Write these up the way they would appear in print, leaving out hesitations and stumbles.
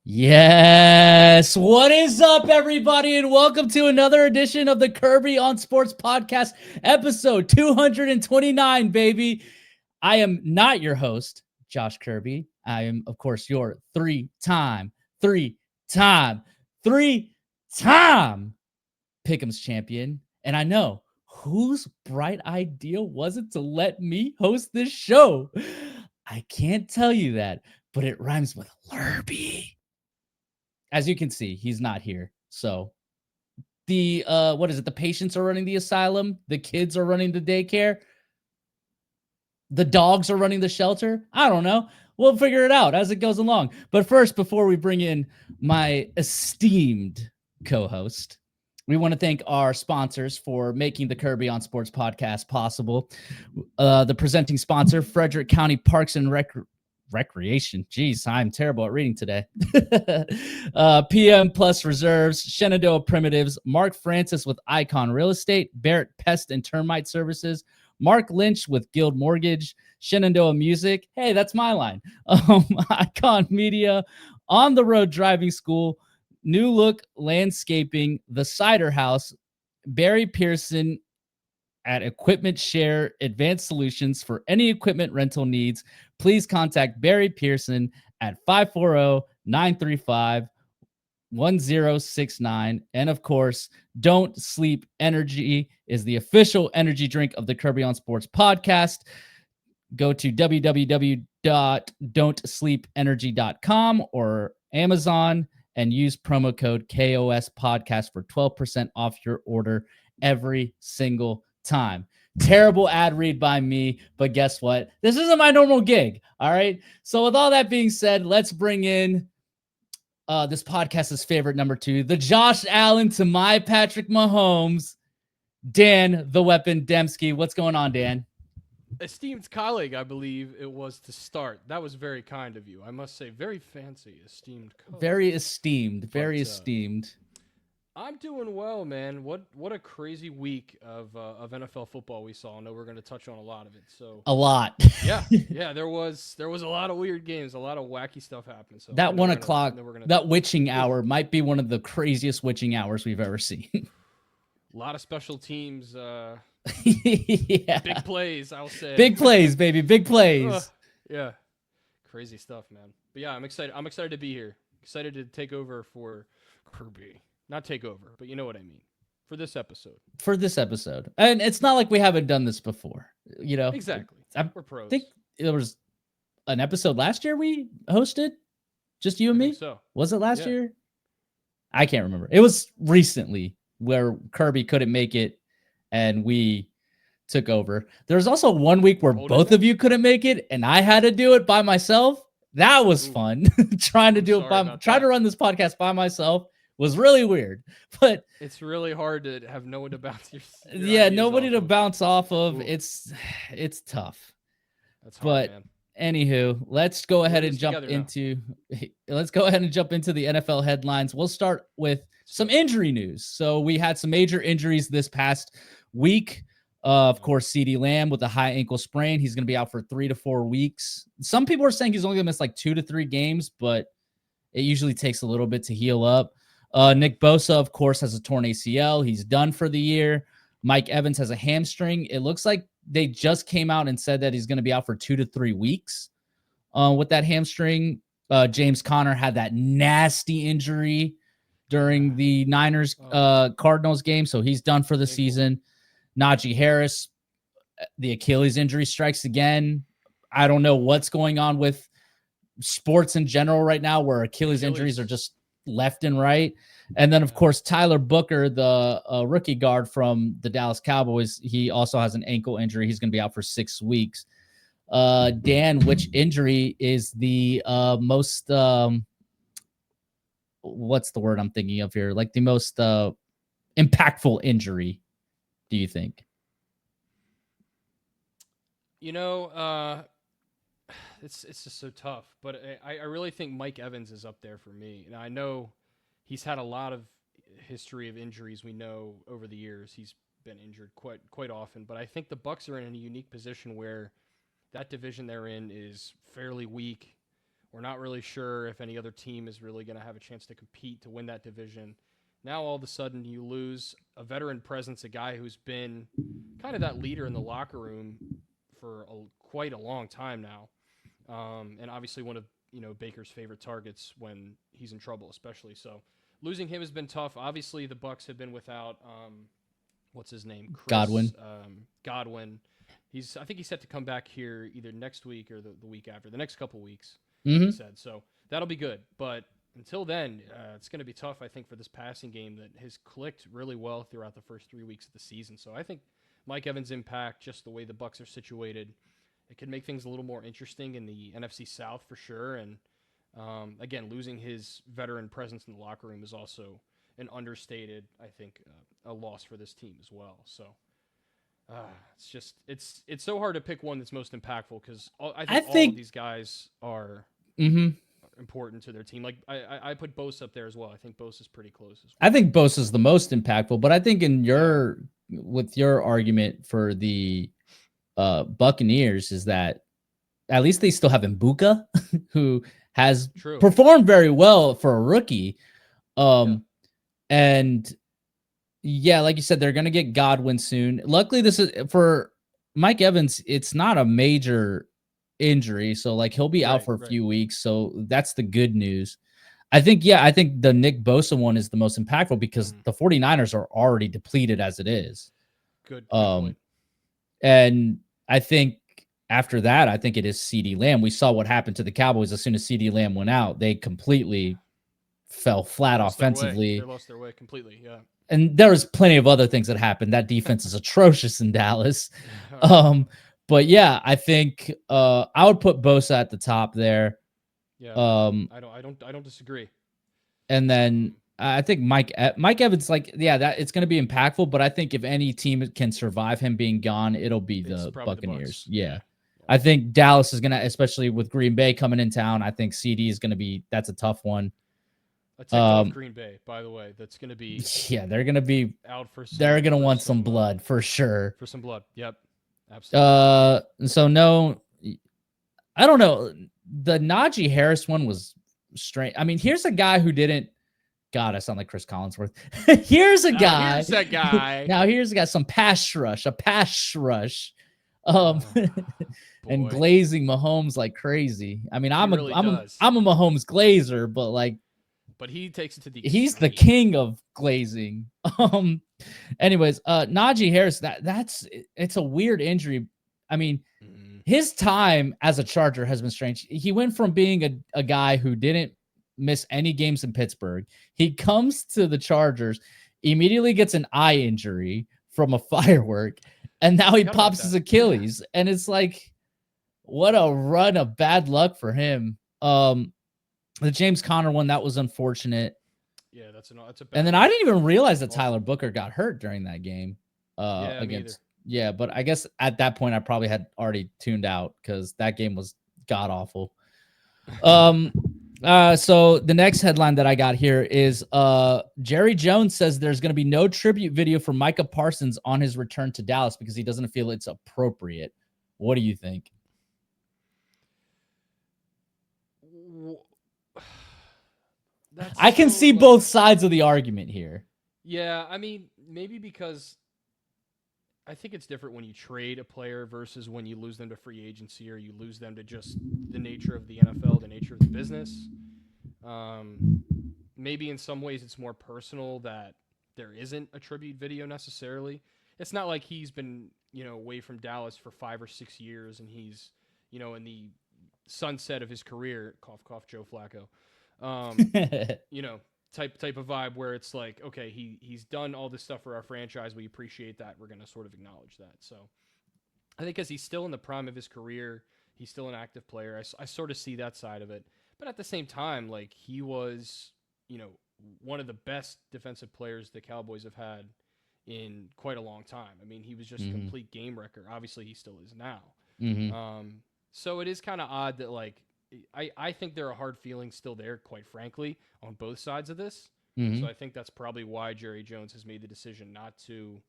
Yes. What is up, everybody? And welcome to another edition of the Kirby on Sports podcast, episode 229, baby. I am not your host, Josh Kirby. I am, of course, your three-time Pick'ems champion. And I know whose bright idea was it to let me host this show? I can't tell you that, but it rhymes with Lurby. As you can see, he's not here. So the what is it? The patients are running the asylum, the kids are running the daycare, the dogs are running the shelter. I don't know. We'll figure it out as it goes along. But first, before we bring in my esteemed co-host, we want to thank our sponsors for making the Kirby on Sports podcast possible. The presenting sponsor, Frederick County Parks and Recreation. Jeez, I'm terrible at reading today. PM Plus Reserves, Shenandoah Primitives, Mark Francis with Icon Real Estate, Barrett Pest and Termite Services, Mark Lynch with Guild Mortgage, Shenandoah Music. Hey, that's my line. Icon Media, On the Road Driving School, New Look Landscaping, The Cider House, Barry Pearson at Equipment Share Advanced Solutions. For any equipment rental needs, please contact Barry Pearson at 540-935-1069. And of course, Don't Sleep Energy is the official energy drink of the Kirby on Sports podcast. Go to www.don'tsleepenergy.com or Amazon and use promo code KOS podcast for 12% off your order every single time. Terrible ad read by me, but guess what? This isn't my normal gig. All right. So with all that being said, let's bring in this podcast's favorite number two, the Josh Allen to my Patrick Mahomes, Dan the Weapon Dembski. What's going on, Dan? Esteemed colleague, I believe it was to start. That was very kind of you. I must say, very fancy, esteemed colleague. Very esteemed, very esteemed. I'm doing well, man. What a crazy week of NFL football we saw. I know we're going to touch on a lot of it. So a lot. yeah. There was a lot of weird games, a lot of wacky stuff happened. So that 1 o'clock, that witching hour might be one of the craziest witching hours we've ever seen. A lot of special teams. Yeah. Big plays, I'll say. Big plays, baby. Big plays. Yeah. Crazy stuff, man. But yeah, I'm excited. I'm excited to be here. Excited to take over for Kirby. Not take over, but you know what I mean. For this episode. And it's not like we haven't done this before, you know? Exactly. We're pros. I think there was an episode last year we hosted. Just you and me? So. Was it last year? I can't remember. It was recently where Kirby couldn't make it and we took over. There was also 1 week where both of you couldn't make it and I had to do it by myself. That was fun. Trying to run this podcast by myself was really weird. But it's really hard to have no one to bounce nobody to bounce off of. Ooh. It's tough. That's hard, man. Anywho, let's go ahead and jump into the NFL headlines. We'll start with some injury news. So we had some major injuries this past week. Of course, CeeDee Lamb with a high ankle sprain. He's going to be out for 3 to 4 weeks. Some people are saying he's only going to miss like 2 to 3 games, but it usually takes a little bit to heal up. Nick Bosa, of course, has a torn ACL. He's done for the year. Mike Evans has a hamstring. It looks like they just came out and said that he's going to be out for 2 to 3 weeks with that hamstring. James Conner had that nasty injury during the Niners Cardinals game, so he's done for the season. Najee Harris, the Achilles injury strikes again. I don't know what's going on with sports in general right now where Achilles injuries are just left and right. And then, of course, Tyler Booker, the rookie guard from the Dallas Cowboys, he also has an ankle injury. He's going to be out for 6 weeks. Dan, which injury is the most what's the word I'm thinking of here? Like the most impactful injury, do you think? You know, it's just so tough. But I really think Mike Evans is up there for me. And I know he's had a lot of history of injuries. We know over the years he's been injured quite often. But I think the Bucs are in a unique position where that division they're in is fairly weak. We're not really sure if any other team is really going to have a chance to compete to win that division. Now all of a sudden you lose a veteran presence, a guy who's been kind of that leader in the locker room for quite a long time now, and obviously one of Baker's favorite targets when he's in trouble, especially. So losing him has been tough. Obviously the Bucks have been without what's his name, Godwin. Godwin. I think he's set to come back here either next week or the week after, the next couple weeks. He Mm-hmm. said so. That'll be good, but until then, it's going to be tough, I think, for this passing game that has clicked really well throughout the first 3 weeks of the season. So I think Mike Evans' impact, just the way the Bucks are situated, it could make things a little more interesting in the NFC South for sure. And again, losing his veteran presence in the locker room is also an understated, I think, a loss for this team as well. So it's so hard to pick one that's most impactful because I think all of these guys are important to their team. Like I put Bosa up there as well. I think Bosa's pretty close as well. I think Bosa's the most impactful, but I think with your argument for the Buccaneers is that at least they still have Mbuka, who has performed very well for a rookie. And yeah, like you said, they're going to get Godwin soon. Luckily, this is for Mike Evans. It's not a major injury, so like he'll be out for a few weeks. So that's the good news. I think the Nick Bosa one is the most impactful because the 49ers are already depleted as it is. Good point. And I think after that, I think it is CeeDee Lamb. We saw what happened to the Cowboys as soon as CeeDee Lamb went out. They completely fell flat offensively. They lost their way completely, yeah. And there was plenty of other things that happened. That defense is atrocious in Dallas. But yeah, I think I would put Bosa at the top there. Yeah, I don't disagree. And then I think Mike Evans, like, yeah, that it's going to be impactful. But I think if any team can survive him being gone, it'll be the Buccaneers. Yeah. I think Dallas is going to, especially with Green Bay coming in town. I think CD is going to be. That's a tough one. A tick off Green Bay, by the way. That's going to be. Yeah, they're going to be out for. They're going to want some blood for sure. For some blood, yep, absolutely. So no, I don't know. The Najee Harris one was strange. I mean, here's a guy who didn't. God, I sound like Chris Collinsworth. Here's a guy. Here's that guy. Now here's a guy. A pass rush. And glazing Mahomes like crazy. I mean, I'm a Mahomes glazer, but he takes it to the extreme. He's the king of glazing. Anyways, Najee Harris, it's a weird injury. I mean, his time as a Charger has been strange. He went from being a guy who didn't miss any games in Pittsburgh. He comes to the Chargers, immediately gets an eye injury from a firework, and now he pops his Achilles. And it's like, what a run of bad luck for him. The James Conner one, that was unfortunate. Yeah, that's a bad and then I didn't even realize that Tyler Booker got hurt during that game. But I guess at that point I probably had already tuned out because that game was god awful. So the next headline that I got here is Jerry Jones says there's going to be no tribute video for Micah Parsons on his return to Dallas because he doesn't feel it's appropriate. What do you think? I can see both sides of the argument here. Yeah, I mean, maybe because I think it's different when you trade a player versus when you lose them to free agency or you lose them to just the nature of the NFL, the nature of the business. Maybe in some ways it's more personal that there isn't a tribute video necessarily. It's not like he's been, away from Dallas for 5 or 6 years and he's, in the sunset of his career, cough, cough, Joe Flacco. Type of vibe where it's like, okay, he's done all this stuff for our franchise. We appreciate that. We're going to sort of acknowledge that. So I think because he's still in the prime of his career, he's still an active player. I sort of see that side of it. But at the same time, like he was, one of the best defensive players the Cowboys have had in quite a long time. I mean, he was just a complete game wrecker. Obviously, he still is now. So it is kind of odd that like, I think there are hard feelings still there, quite frankly, on both sides of this. So I think that's probably why Jerry Jones has made the decision not to,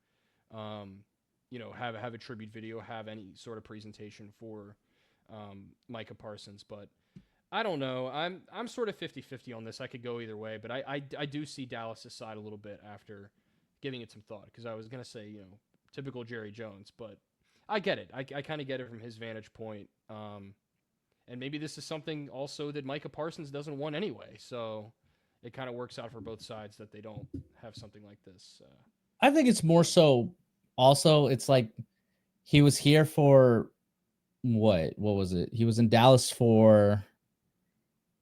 have a tribute video, have any sort of presentation for Micah Parsons. But I don't know. I'm sort of 50-50 on this. I could go either way, but I do see Dallas' side a little bit after giving it some thought, because I was gonna say, typical Jerry Jones, but I get it. I kind of get it from his vantage point. And maybe this is something also that Micah Parsons doesn't want anyway. So it kind of works out for both sides that they don't have something like this. I think it's more so also, it's like he was here for what was it? He was in Dallas for,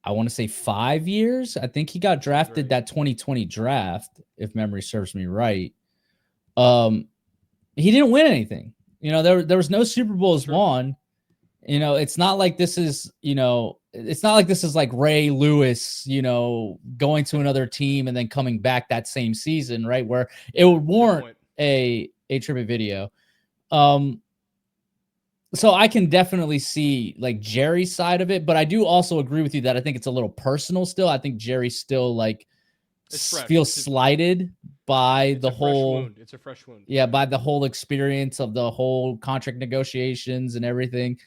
I want to say 5 years. I think he got drafted that 2020 draft, if memory serves me right. He didn't win anything. There was no Super Bowls won. It's not like this is, it's not like this is like Ray Lewis, going to another team and then coming back that same season, right? Where it would warrant a tribute video. So I can definitely see like Jerry's side of it, but I do also agree with you that I think it's a little personal still. I think Jerry still like feels slighted by the whole wound. It's a fresh wound. Yeah, by the whole experience of the whole contract negotiations and everything.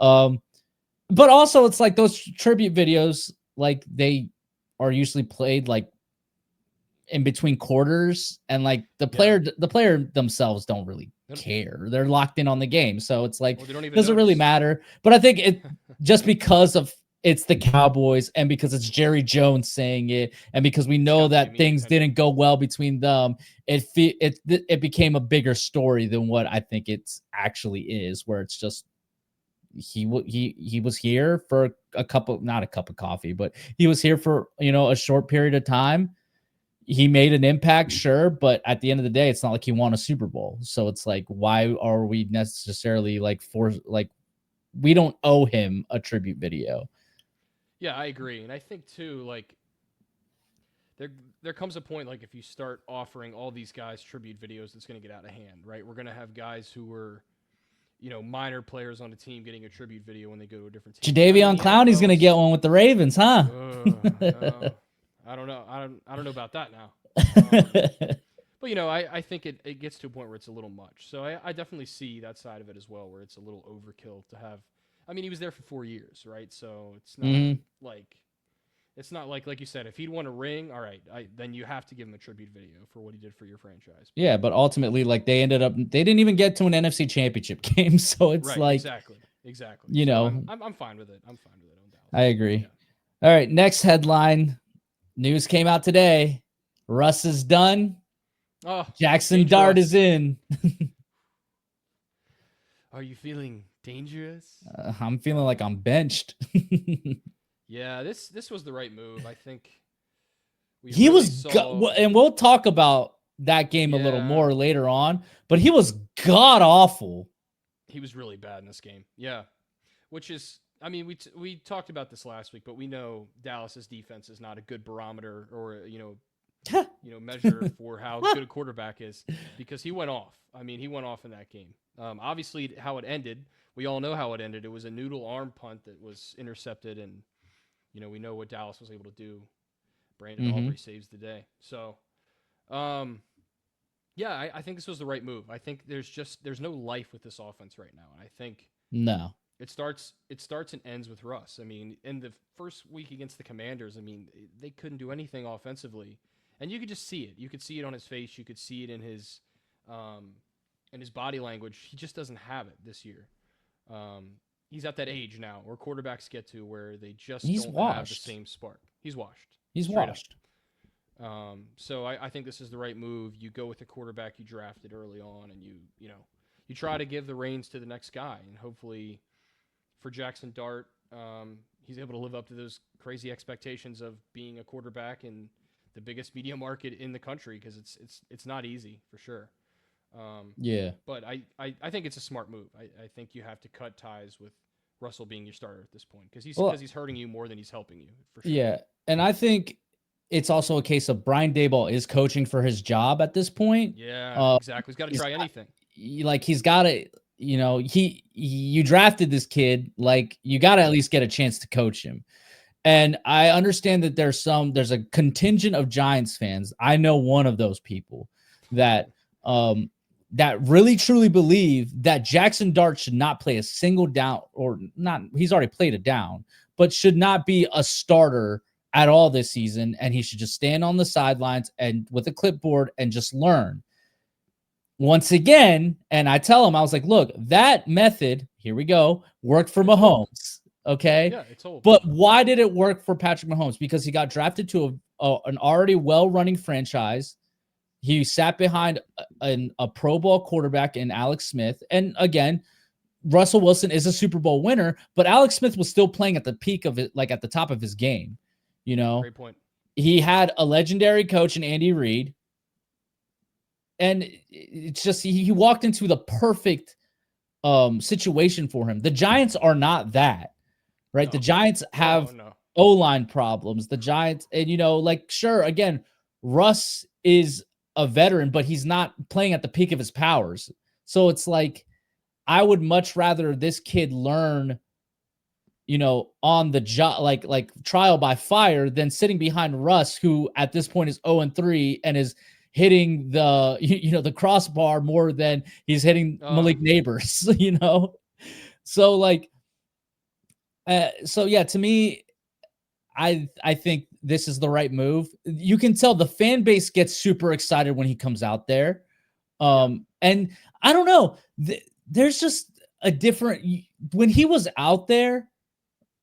But also it's like those tribute videos, like they are usually played like in between quarters, and like the player themselves don't really care. They're locked in on the game. So it's like, it doesn't really matter. But I think it just because of it's the Cowboys, and because it's Jerry Jones saying it, and because we know that things didn't go well between them, it became a bigger story than what I think it's actually is, where it's just he was here for not a cup of coffee, but he was here for a short period of time. He made an impact, sure, but at the end of the day, it's not like he won a Super Bowl. So it's like, why are we necessarily we don't owe him a tribute video? Yeah, I agree. And I think too, like there comes a point, like if you start offering all these guys tribute videos, it's going to get out of hand, right? We're going to have guys who were, minor players on the team getting a tribute video when they go to a different team. Jadeveon Clowney's going to get one with the Ravens, huh? I don't know. I don't know about that now. But I think it gets to a point where it's a little much. So I definitely see that side of it as well, where it's a little overkill to have. I mean, he was there for 4 years, right? So it's not like you said, if he'd won a ring, all right, then you have to give him a tribute video for what he did for your franchise. Yeah, but ultimately, like they didn't even get to an NFC Championship game, so it's exactly. So I'm fine with it. I'm fine with it on Dallas. I agree. Yeah. All right, next headline. News came out today. Russ is done. Oh, Jaxson Dart is in. Are you feeling dangerous? I'm feeling like I'm benched. Yeah, this was the right move. I think he was, and we'll talk about that game a little more later on, but he was god awful. He was really bad in this game. Yeah, which is, I mean, we talked about this last week, but we know Dallas's defense is not a good barometer or measure for how good a quarterback is, because he went off. I mean, he went off in that game. Obviously, how it ended, we all know how it ended. It was a noodle arm punt that was intercepted, and we know what Dallas was able to do. Brandon Aubrey saves the day. So, I think this was the right move. I think there's no life with this offense right now, and I think it starts and ends with Russ. I mean, in the first week against the Commanders, I mean, they couldn't do anything offensively, and you could just see it. You could see it on his face. You could see it in his body language. He just doesn't have it this year. He's at that age now where quarterbacks get to where they just don't have the same spark. He's washed. He's washed. So I think this is the right move. You go with the quarterback you drafted early on, and you try to give the reins to the next guy, and hopefully for Jaxson Dart, he's able to live up to those crazy expectations of being a quarterback in the biggest media market in the country, because it's not easy for sure. But I think it's a smart move. I think you have to cut ties with Russell being your starter at this point, because he's hurting you more than he's helping you, for sure. Yeah, and I think it's also a case of Brian Daboll is coaching for his job at this point. Yeah, exactly. He's got to try anything. He's got to, you drafted this kid, like you got to at least get a chance to coach him. And I understand that there's a contingent of Giants fans. I know one of those people that that really truly believe that Jaxson Dart should not play a single down, or not. He's already played a down, but should not be a starter at all this season. And he should just stand on the sidelines and with a clipboard and just learn. Once again, and I tell him, I was like, look, that method, here we go, worked for Mahomes. Okay. Yeah, it's old. But why did it work for Patrick Mahomes? Because he got drafted to an already well-running franchise. He sat behind a Pro Bowl quarterback in Alex Smith. And again, Russell Wilson is a Super Bowl winner, but Alex Smith was still playing at the peak of it, like at the top of his game. You know, Great point. He had a legendary coach in Andy Reid. And it's just he walked into the perfect situation for him. The Giants are not that, right? No. The Giants have O-line problems. The Giants, and sure, again, Russ is a veteran, but he's not playing at the peak of his powers. So it's like, I would much rather this kid learn, on the job, like trial by fire, than sitting behind Russ, who at this point is 0-3 and is hitting the crossbar more than he's hitting Malik Neighbors, So like, so yeah, to me, I think this is the right move. You can tell the fan base gets super excited when he comes out there. And I don't know, there's just a different, when he was out there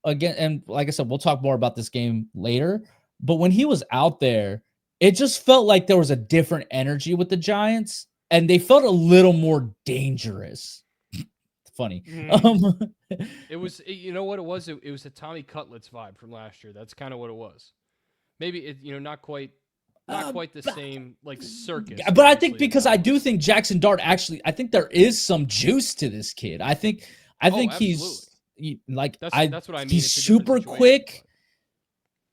again, and like I said, we'll talk more about this game later, but when he was out there, it just felt like there was a different energy with the Giants, and they felt a little more dangerous. Funny. It was, you know what it was? It was a Tommy Cutlets vibe from last year. That's kind of what it was. Maybe it, not quite the same like circus. But I think because I do think Jaxson Dart actually, I think there is some juice to this kid. I think he's like, that's what I mean. He's super quick.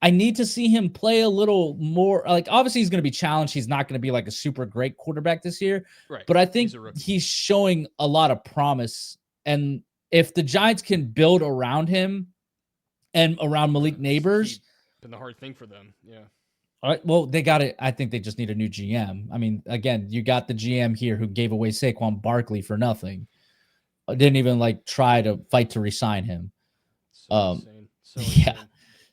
I need to see him play a little more. Like, obviously, he's going to be challenged. He's not going to be like a super great quarterback this year. Right. But I think he's showing a lot of promise. And if the Giants can build around him and around Malik Neighbors, been the hard thing for them. Yeah. All right. Well, they got it. I think they just need a new GM. I mean, again, you got the GM here who gave away Saquon Barkley for nothing. Didn't even like try to fight to re-sign him. So insane. Yeah.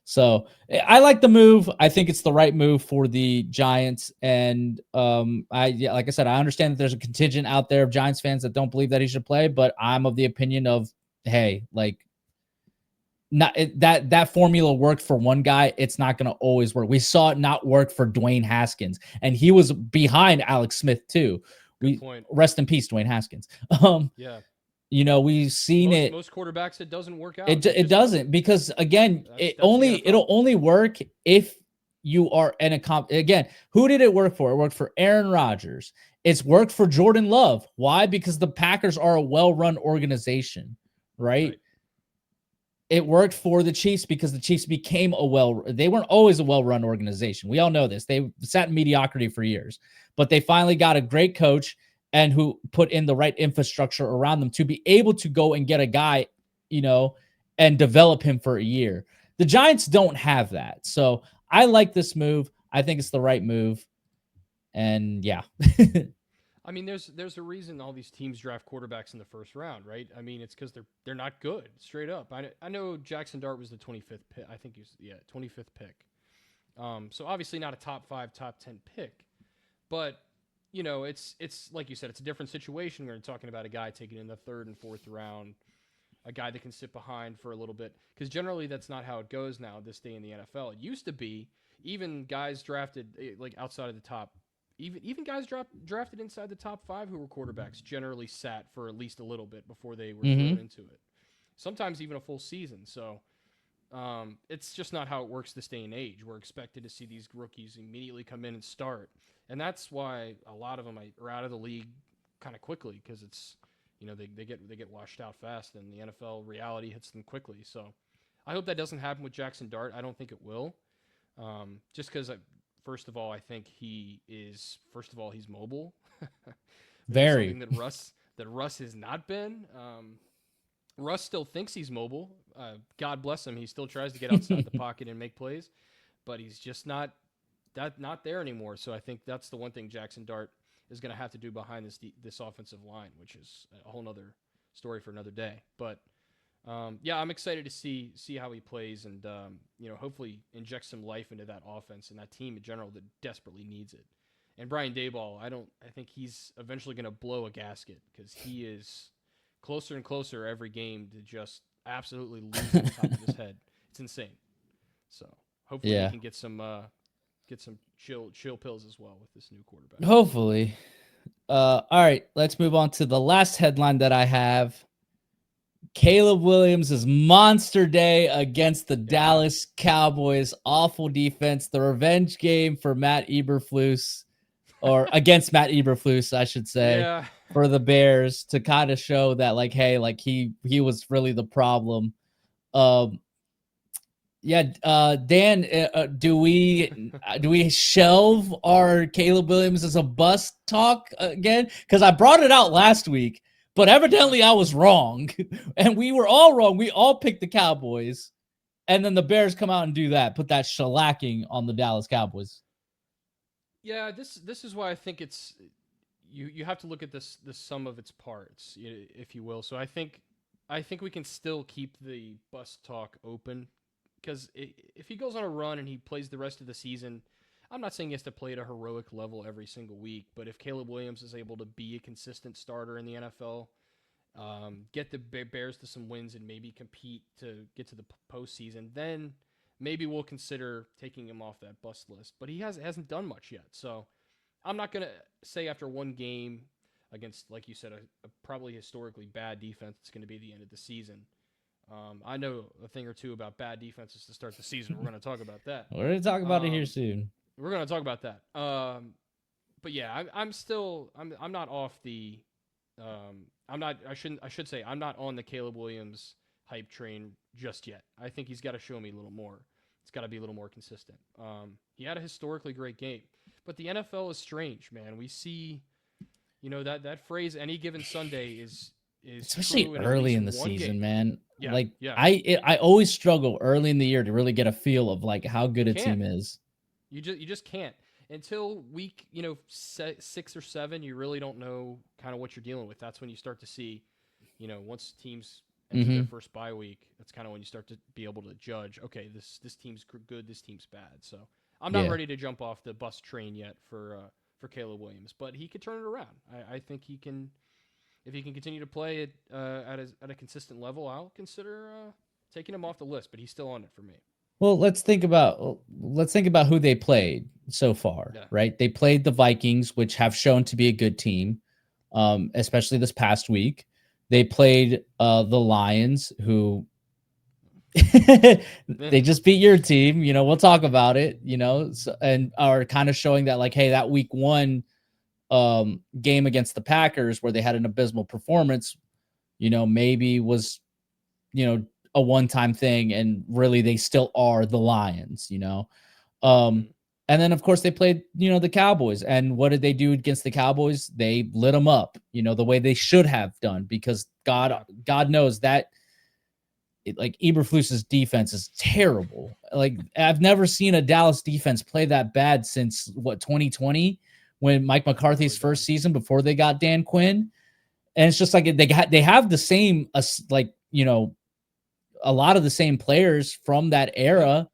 So I like the move. I think it's the right move for the Giants. And like I said, I understand that there's a contingent out there of Giants fans that don't believe that he should play, but I'm of the opinion of, hey, like, not that formula worked for one guy. It's not going to always work. We saw it not work for Dwayne Haskins, and he was behind Alex Smith too. Good point. Rest in peace, Dwayne Haskins. Yeah. We've seen it. Most quarterbacks, it doesn't work out. It doesn't, because it'll only work if you are in a again. Who did it work for? It worked for Aaron Rodgers. It's worked for Jordan Love. Why? Because the Packers are a well-run organization, right? It worked for the Chiefs because the Chiefs became they weren't always a well-run organization. We all know this. They sat in mediocrity for years, but they finally got a great coach and who put in the right infrastructure around them to be able to go and get a guy, and develop him for a year. The Giants don't have that. So I like this move. I think it's the right move. And yeah. I mean, there's a reason all these teams draft quarterbacks in the first round, right? I mean, it's because they're not good, straight up. I know Jaxson Dart was the 25th pick. I think he was 25th pick. So obviously not a top 5, top 10 pick, but it's like you said, it's a different situation. We're talking about a guy taken in the 3rd and 4th round, a guy that can sit behind for a little bit, because generally that's not how it goes now this day in the NFL. It used to be even guys drafted like outside of the top. Even guys drafted inside the top 5 who were quarterbacks generally sat for at least a little bit before they were thrown into it. Sometimes even a full season. So it's just not how it works this day and age. We're expected to see these rookies immediately come in and start. And that's why a lot of them are out of the league kind of quickly, because it's, they get washed out fast, and the NFL reality hits them quickly. So I hope that doesn't happen with Jaxson Dart. I don't think it will. Just because first of all, I think he's mobile. Very. Something that Russ has not been. Russ still thinks he's mobile. God bless him. He still tries to get outside the pocket and make plays, but he's just not there anymore. So I think that's the one thing Jaxson Dart is going to have to do behind this offensive line, which is a whole nother story for another day. But yeah, I'm excited to see how he plays, and hopefully inject some life into that offense and that team in general that desperately needs it. And Brian Daboll, I think he's eventually going to blow a gasket because he is closer and closer every game to just absolutely losing the top of his head. It's insane. So hopefully he Yeah. can get some chill pills as well with this new quarterback. Hopefully. All right, let's move on to the last headline that I have. Caleb Williams' monster day against the Dallas Cowboys. Awful defense. The revenge game for Matt Eberflus, or against Matt Eberflus, I should say, Yeah. for the Bears to kind of show that, like, hey, like he was really the problem. Yeah, Dan, do we shelve our Caleb Williams as a bust talk again? Because I brought it out last week, but evidently I was wrong, and we were all wrong. We all picked the Cowboys, and then the Bears come out and do that, put that shellacking on the Dallas Cowboys. Yeah, this is why I think it's you have to look at this the sum of its parts, if you will. So I think we can still keep the bust talk open. Because if he goes on a run and he plays the rest of the season, I'm not saying he has to play at a heroic level every single week, but if Caleb Williams is able to be a consistent starter in the NFL, get the Bears to some wins and maybe compete to get to the postseason, then maybe we'll consider taking him off that bust list. But he hasn't done much yet, so I'm not going to say after one game against, like you said, a probably historically bad defense, it's going to be the end of the season. I know a thing or two about bad defenses to start the season. We're going to talk about that. We're going to talk about it here soon. We're going to talk about that. But yeah, I'm not off the. I should say I'm not on the Caleb Williams hype train just yet. I think he's got to show me a little more. It's got to be a little more consistent. He had a historically great game, but the NFL is strange, man. We see, that phrase "any given Sunday" is especially early in the season, game. man. Yeah, like yeah. I always struggle early in the year to really get a feel of like how good a team is. You just can't until week 6 or 7. You really don't know kind of what you're dealing with. That's when you start to see, once teams enter their first bye week, that's kind of when you start to be able to judge. Okay, this team's good, this team's bad. So I'm not ready to jump off the bus train yet for Caleb Williams, but he could turn it around. I think he can. If he can continue to play at a consistent level, I'll consider taking him off the list. But he's still on it for me. Well, let's think about who they played so far, right? They played the Vikings, which have shown to be a good team, especially this past week. They played the Lions, who they just beat your team. We'll talk about it. And are kind of showing that, like, hey, that week 1 game against the Packers where they had an abysmal performance, maybe was, a one-time thing, and really they still are the Lions, and then of course they played, the Cowboys, and what did they do against the Cowboys? They lit them up, the way they should have done, because God knows that like Eberflus's defense is terrible. Like I've never seen a Dallas defense play that bad since 2020. When Mike McCarthy's first season before they got Dan Quinn. And it's just like they have the same, a lot of the same players from that era.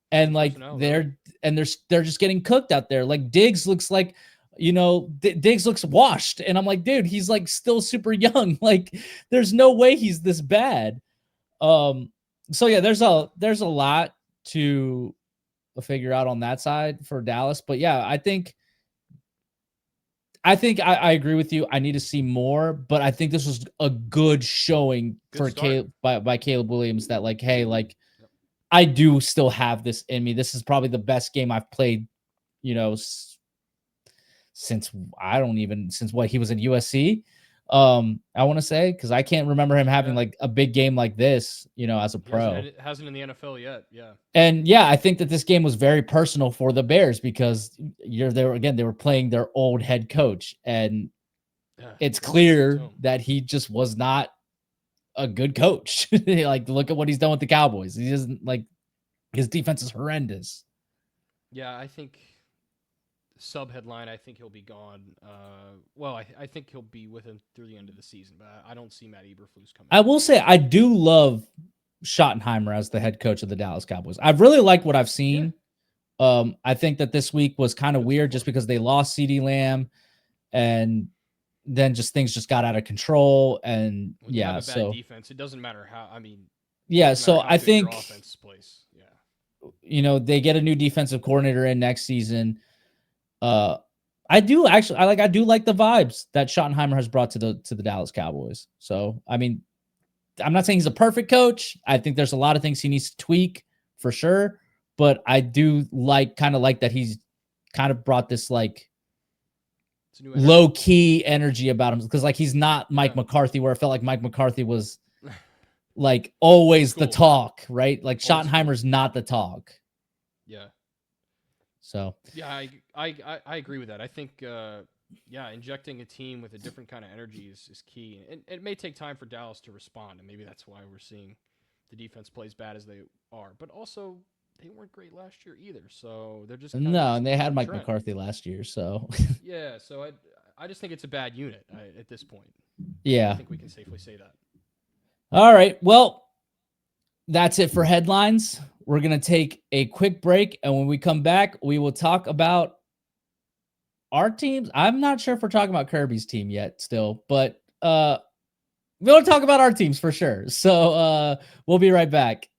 And like they're just getting cooked out there. Like Diggs looks like, Diggs looks washed. And I'm like, dude, he's like still super young. Like there's no way he's this bad. So yeah, there's a lot to figure out on that side for Dallas. But yeah, I think I agree with you. I need to see more, but I think this was a good showing for Caleb by Caleb Williams that, like, hey, like, I do still have this in me. This is probably the best game I've played, since what he was in USC. I want to say, because I can't remember him having like a big game like this, as a pro. It hasn't in the NFL yet. Yeah. And yeah, I think that this game was very personal for the Bears because they were playing their old head coach, and it's clear that he just was not a good coach. Like, look at what he's done with the Cowboys. He doesn't, like, his defense is horrendous. Yeah, I think sub-headline, I think he'll be gone. Well, I think he'll be with him through the end of the season, but I don't see Matt Eberflus coming. I will say I do love Schottenheimer as the head coach of the Dallas Cowboys. I've really liked what I've seen. I think that this week was kind of weird just because they lost CeeDee Lamb, and then things just got out of control. And when you have a bad defense, it doesn't matter how. I mean, so I think your offense plays. They get a new defensive coordinator in next season. I do like the vibes that Schottenheimer has brought to the Dallas Cowboys. So, I mean, I'm not saying he's a perfect coach. I think there's a lot of things he needs to tweak for sure, but I do like that he's kind of brought this like low key energy about him, because like he's not Mike McCarthy, where it felt like Mike McCarthy was like always the talk, right? Like Schottenheimer's not the talk. Yeah. So yeah, I agree with that. I think injecting a team with a different kind of energy is key. And it may take time for Dallas to respond, and maybe that's why we're seeing the defense play as bad as they are. But also, they weren't great last year either, so they're just and they had Mike McCarthy last year, so yeah. So I just think it's a bad unit at this point. Yeah, I think we can safely say that. All right, well, that's it for headlines. We're going to take a quick break, and when we come back, we will talk about our teams. I'm not sure if we're talking about Kirby's team yet still, but we'll talk about our teams for sure. So we'll be right back.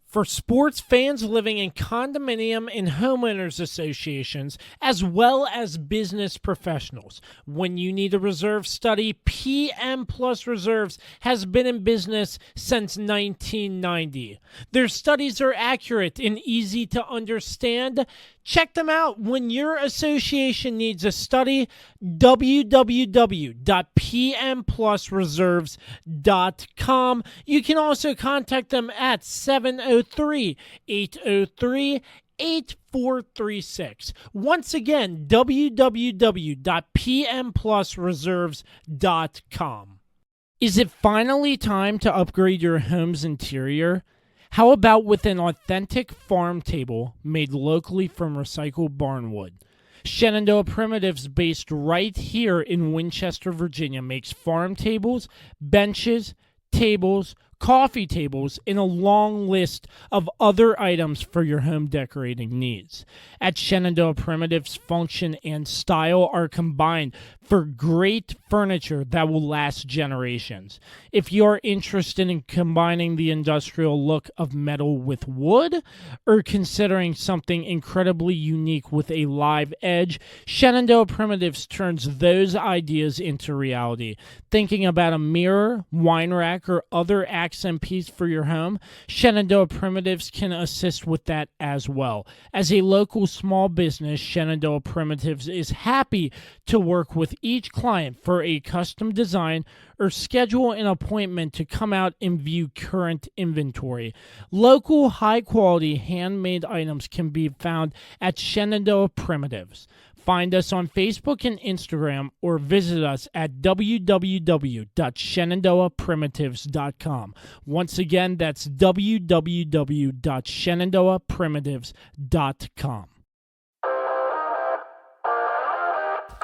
For sports fans living in condominium and homeowners associations, as well as business professionals, when you need a reserve study, PM Plus Reserves has been in business since 1990. Their studies are accurate and easy to understand. Check them out when your association needs a study. www.pmplusreserves.com. You can also contact them at 703-803-8436. Once again, www.pmplusreserves.com. Is it finally time to upgrade your home's interior? How about with an authentic farm table made locally from recycled barnwood? Shenandoah Primitives, based right here in Winchester, Virginia, makes farm tables, benches, tables, coffee tables, and a long list of other items for your home decorating needs. At Shenandoah Primitives, function and style are combined for great furniture that will last generations. If you're interested in combining the industrial look of metal with wood, or considering something incredibly unique with a live edge, Shenandoah Primitives turns those ideas into reality. Thinking about a mirror, wine rack, or other accent piece for your home, Shenandoah Primitives can assist with that as well. As a local small business, Shenandoah Primitives is happy to work with each client for a custom design or schedule an appointment to come out and view current inventory. Local, high-quality, handmade items can be found at Shenandoah Primitives. Find us on Facebook and Instagram, or visit us at www.shenandoahprimitives.com. Once again, that's www.shenandoahprimitives.com.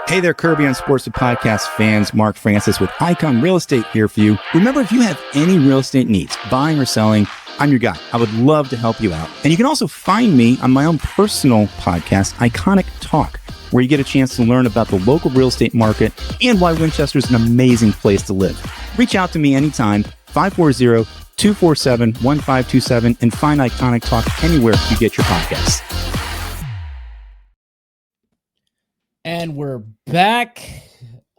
Hey there, Kirby on Sports Podcast fans. Mark Francis with Icon Real Estate here for you. Remember, if you have any real estate needs, buying or selling, I'm your guy. I would love to help you out. And you can also find me on my own personal podcast, Iconic Talk, where you get a chance to learn about the local real estate market and why Winchester is an amazing place to live. Reach out to me anytime, 540-247-1527, and find Iconic Talk anywhere you get your podcasts. And we're back.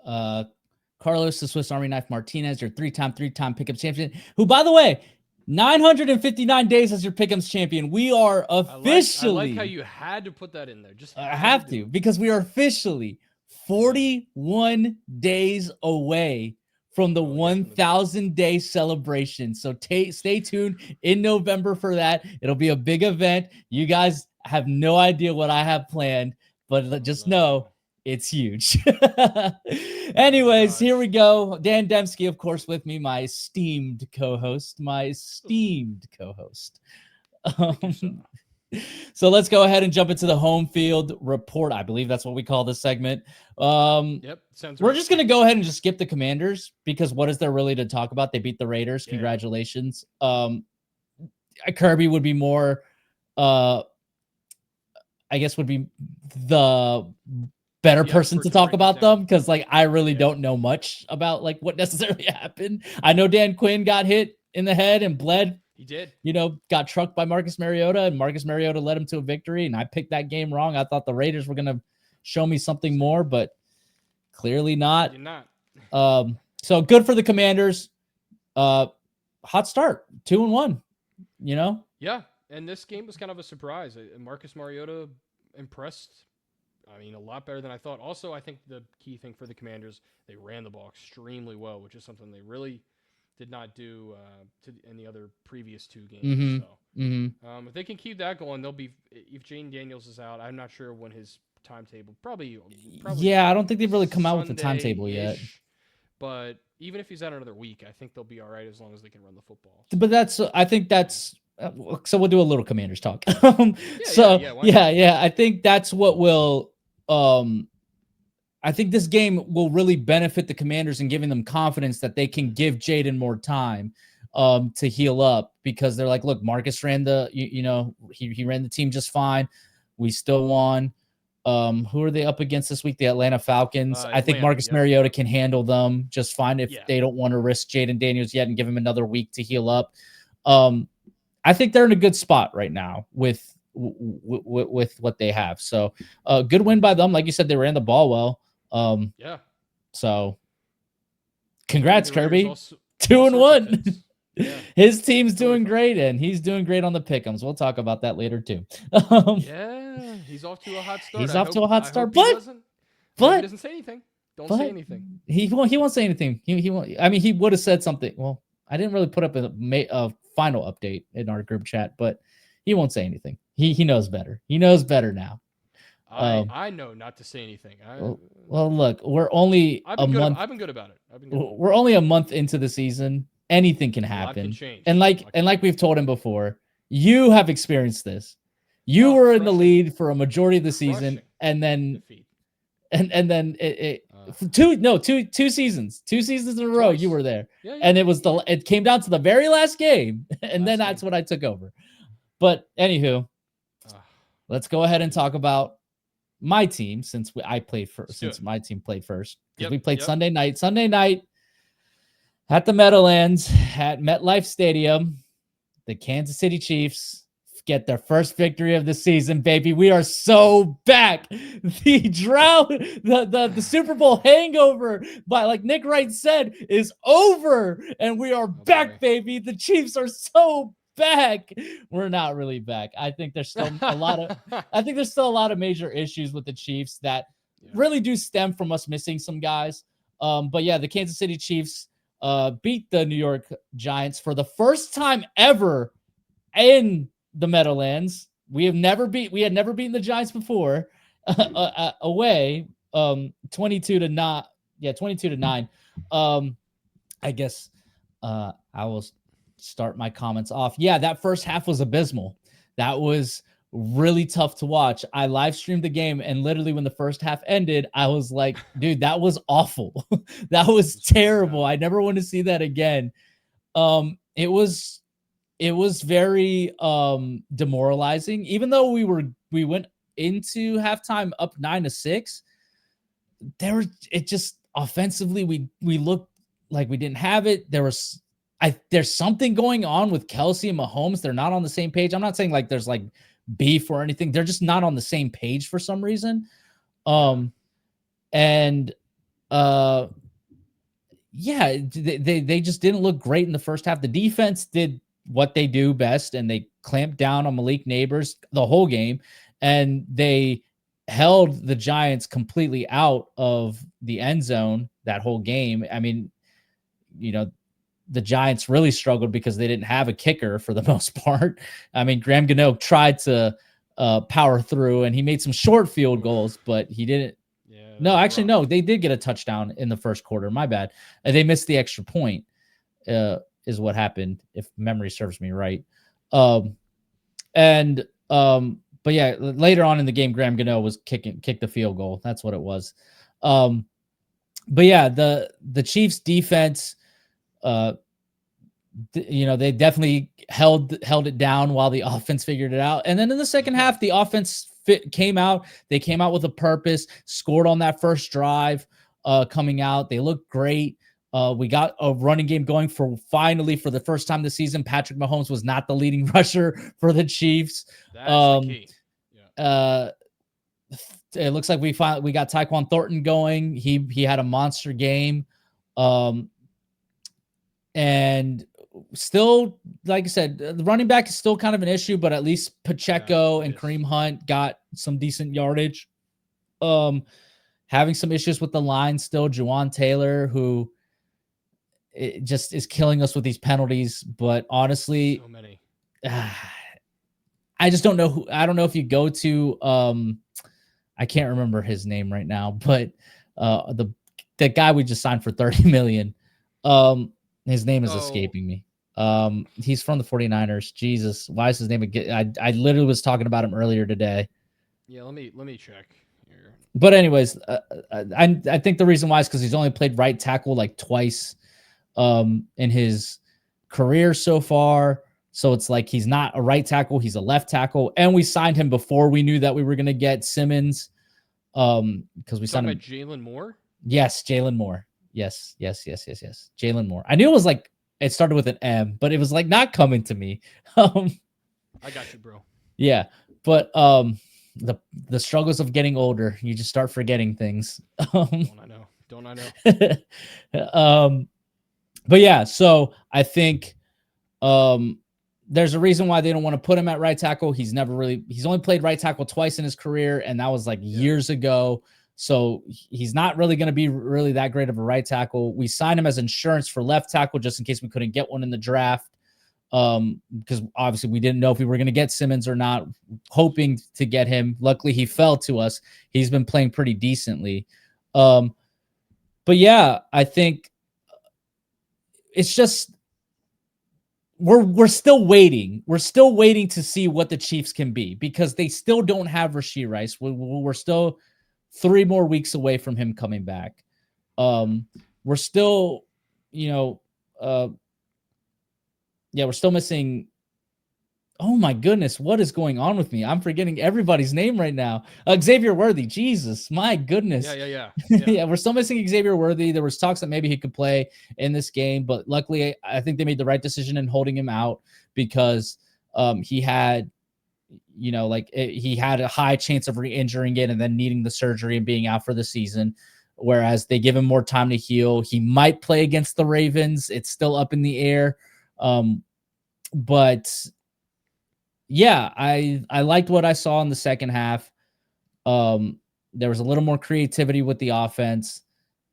Carlos the Swiss Army Knife Martinez, your three-time pick'em champion, who, by the way, 959 days as your pick'ems champion. We are officially. I like how you had to put that in there. I have to, because we are officially 41 days away from the 1,000-day celebration. So stay tuned in November for that. It'll be a big event. You guys have no idea what I have planned, but just know it's huge. Anyways, here we go. Dan Dembski, of course, with me, my esteemed co-host. So let's go ahead and jump into the home field report. I believe that's what we call this segment. Yep, sounds We're right. just going to go ahead and just skip the Commanders because what is there really to talk about? They beat the Raiders. Yeah. Congratulations. Kirby would be more, I guess would be the better person to talk about them because like I really don't know much about like what necessarily happened. I know Dan Quinn got hit in the head and bled. He did. Got trucked by Marcus Mariota, and Marcus Mariota led him to a victory, and I picked that game wrong. I thought the Raiders were going to show me something more, but clearly not. You're not. So good for the Commanders. Hot start, 2-1, Yeah, and this game was kind of a surprise. Marcus Mariota impressed, a lot better than I thought. Also, I think the key thing for the Commanders, they ran the ball extremely well, which is something they really did not do in the other previous two games. So if they can keep that going, they'll be. If Jane Daniels is out, I'm not sure when his timetable. Probably. Yeah, I don't think they've really come out with the timetable yet. But even if he's out another week, I think they'll be all right as long as they can run the football. But I think that's. So we'll do a little Commanders talk. I think that's what will. I think this game will really benefit the Commanders in giving them confidence that they can give Jaden more time to heal up because they're like, look, Marcus ran he ran the team just fine. We still won. Who are they up against this week? The Atlanta Falcons. I think Marcus Mariota can handle them just fine if they don't want to risk Jaden Daniels yet and give him another week to heal up. I think they're in a good spot right now with what they have. So good win by them. Like you said, they ran the ball well. So congrats, Kirby. 2-1. Yeah. His team's doing great, and he's doing great on the pick'ems. We'll talk about that later too. He's off to a hot start. He's off to a hot start, but he doesn't say anything. Don't say anything. He won't say anything. He won't. I mean, he would have said something. Well, I didn't really put up a final update in our group chat, but he won't say anything. He knows better. He knows better now. I know not to say anything. Well, look, we're only I've been good about it. We're only a month into the season. Anything can happen. And like we've told him before, you have experienced this. You were in the lead for a majority of the season, and then two seasons in a row you were there. And it came down to the very last game, and then that's when I took over. But anywho, let's go ahead and talk about my team since my team played first. We played Sunday night at the Meadowlands at MetLife Stadium. The Kansas City Chiefs get their first victory of the season, baby. We are so back. The drought, the Super Bowl hangover, by like Nick Wright said, is over, and we are back, baby. The Chiefs are so back. We're not really back. I think there's still a lot of major issues with the Chiefs that really do stem from us missing some guys. But yeah, the Kansas City Chiefs beat the New York Giants for the first time ever in the Meadowlands. We had never beaten the Giants before away. 22-9. Yeah, 22-9. I guess I will start my comments off. Yeah, that first half was abysmal. That was really tough to watch. I live streamed the game, and literally when the first half ended, I was like, dude, that was awful. That was terrible. I never want to see that again. It was very demoralizing. Even though we went into halftime up 9-6, it just offensively we looked like we didn't have it. There's something going on with Kelsey and Mahomes. They're not on the same page. I'm not saying like there's like beef or anything. They're just not on the same page for some reason. Yeah, they just didn't look great in the first half. The defense did what they do best, and they clamped down on Malik Neighbors the whole game, and they held the Giants completely out of the end zone that whole game. I mean, the Giants really struggled because they didn't have a kicker for the most part. I mean, Graham Gano tried to power through, and he made some short field goals, but he didn't. No, they did get a touchdown in the first quarter. My bad. They missed the extra point is what happened, if memory serves me right. And But yeah, later on in the game, Graham Gano was kicked the field goal. That's what it was. But yeah, the Chiefs defense, they definitely held it down while the offense figured it out. And then in the second half, the offense came out. They came out with a purpose, scored on that first drive coming out. They looked great. We got a running game going for the first time this season. Patrick Mahomes was not the leading rusher for the Chiefs. That's the key. Yeah. It looks like we got Tyquan Thornton going. He had a monster game. And still, like I said, the running back is still kind of an issue, but at least Pacheco and Kareem Hunt got some decent yardage. Having some issues with the line still. Juwan Taylor, who it just is killing us with these penalties. But honestly, so many. I just don't know I don't know if you go to I can't remember his name right now, but the guy we just signed for $30 million. His name is escaping me. He's from the 49ers. Jesus, why is his name again? I literally was talking about him earlier today. Yeah, let me check here. But anyways, I think the reason why is because he's only played right tackle like twice in his career so far. So it's like he's not a right tackle, he's a left tackle. And we signed him before we knew that we were going to get Simmons. Because we signed him. Jalen Moore? Yes, Jalen Moore. Yes. Jalen Moore. I knew it was like it started with an M, but it was like not coming to me. I got you, bro. Yeah. But the struggles of getting older, you just start forgetting things. Don't I know? But yeah, so I think there's a reason why they don't want to put him at right tackle. He's only played right tackle twice in his career, and that was like years ago. So he's not really going to be really that great of a right tackle. We signed him as insurance for left tackle just in case we couldn't get one in the draft. Because obviously we didn't know if we were going to get Simmons or not, hoping to get him. Luckily he fell to us. He's been playing pretty decently. But yeah, I think it's just, we're still waiting. We're still waiting to see what the Chiefs can be because they still don't have Rashee Rice. We're still 3 more weeks away from him coming back. We're still, we're still missing. Oh my goodness, what is going on with me? I'm forgetting everybody's name right now. Xavier Worthy, Jesus, my goodness. Yeah. Yeah, we're still missing Xavier Worthy. There was talks that maybe he could play in this game, but luckily I think they made the right decision in holding him out because he had, he had a high chance of re-injuring it and then needing the surgery and being out for the season. Whereas they give him more time to heal. He might play against the Ravens. It's still up in the air. But yeah, I liked what I saw in the second half. There was a little more creativity with the offense,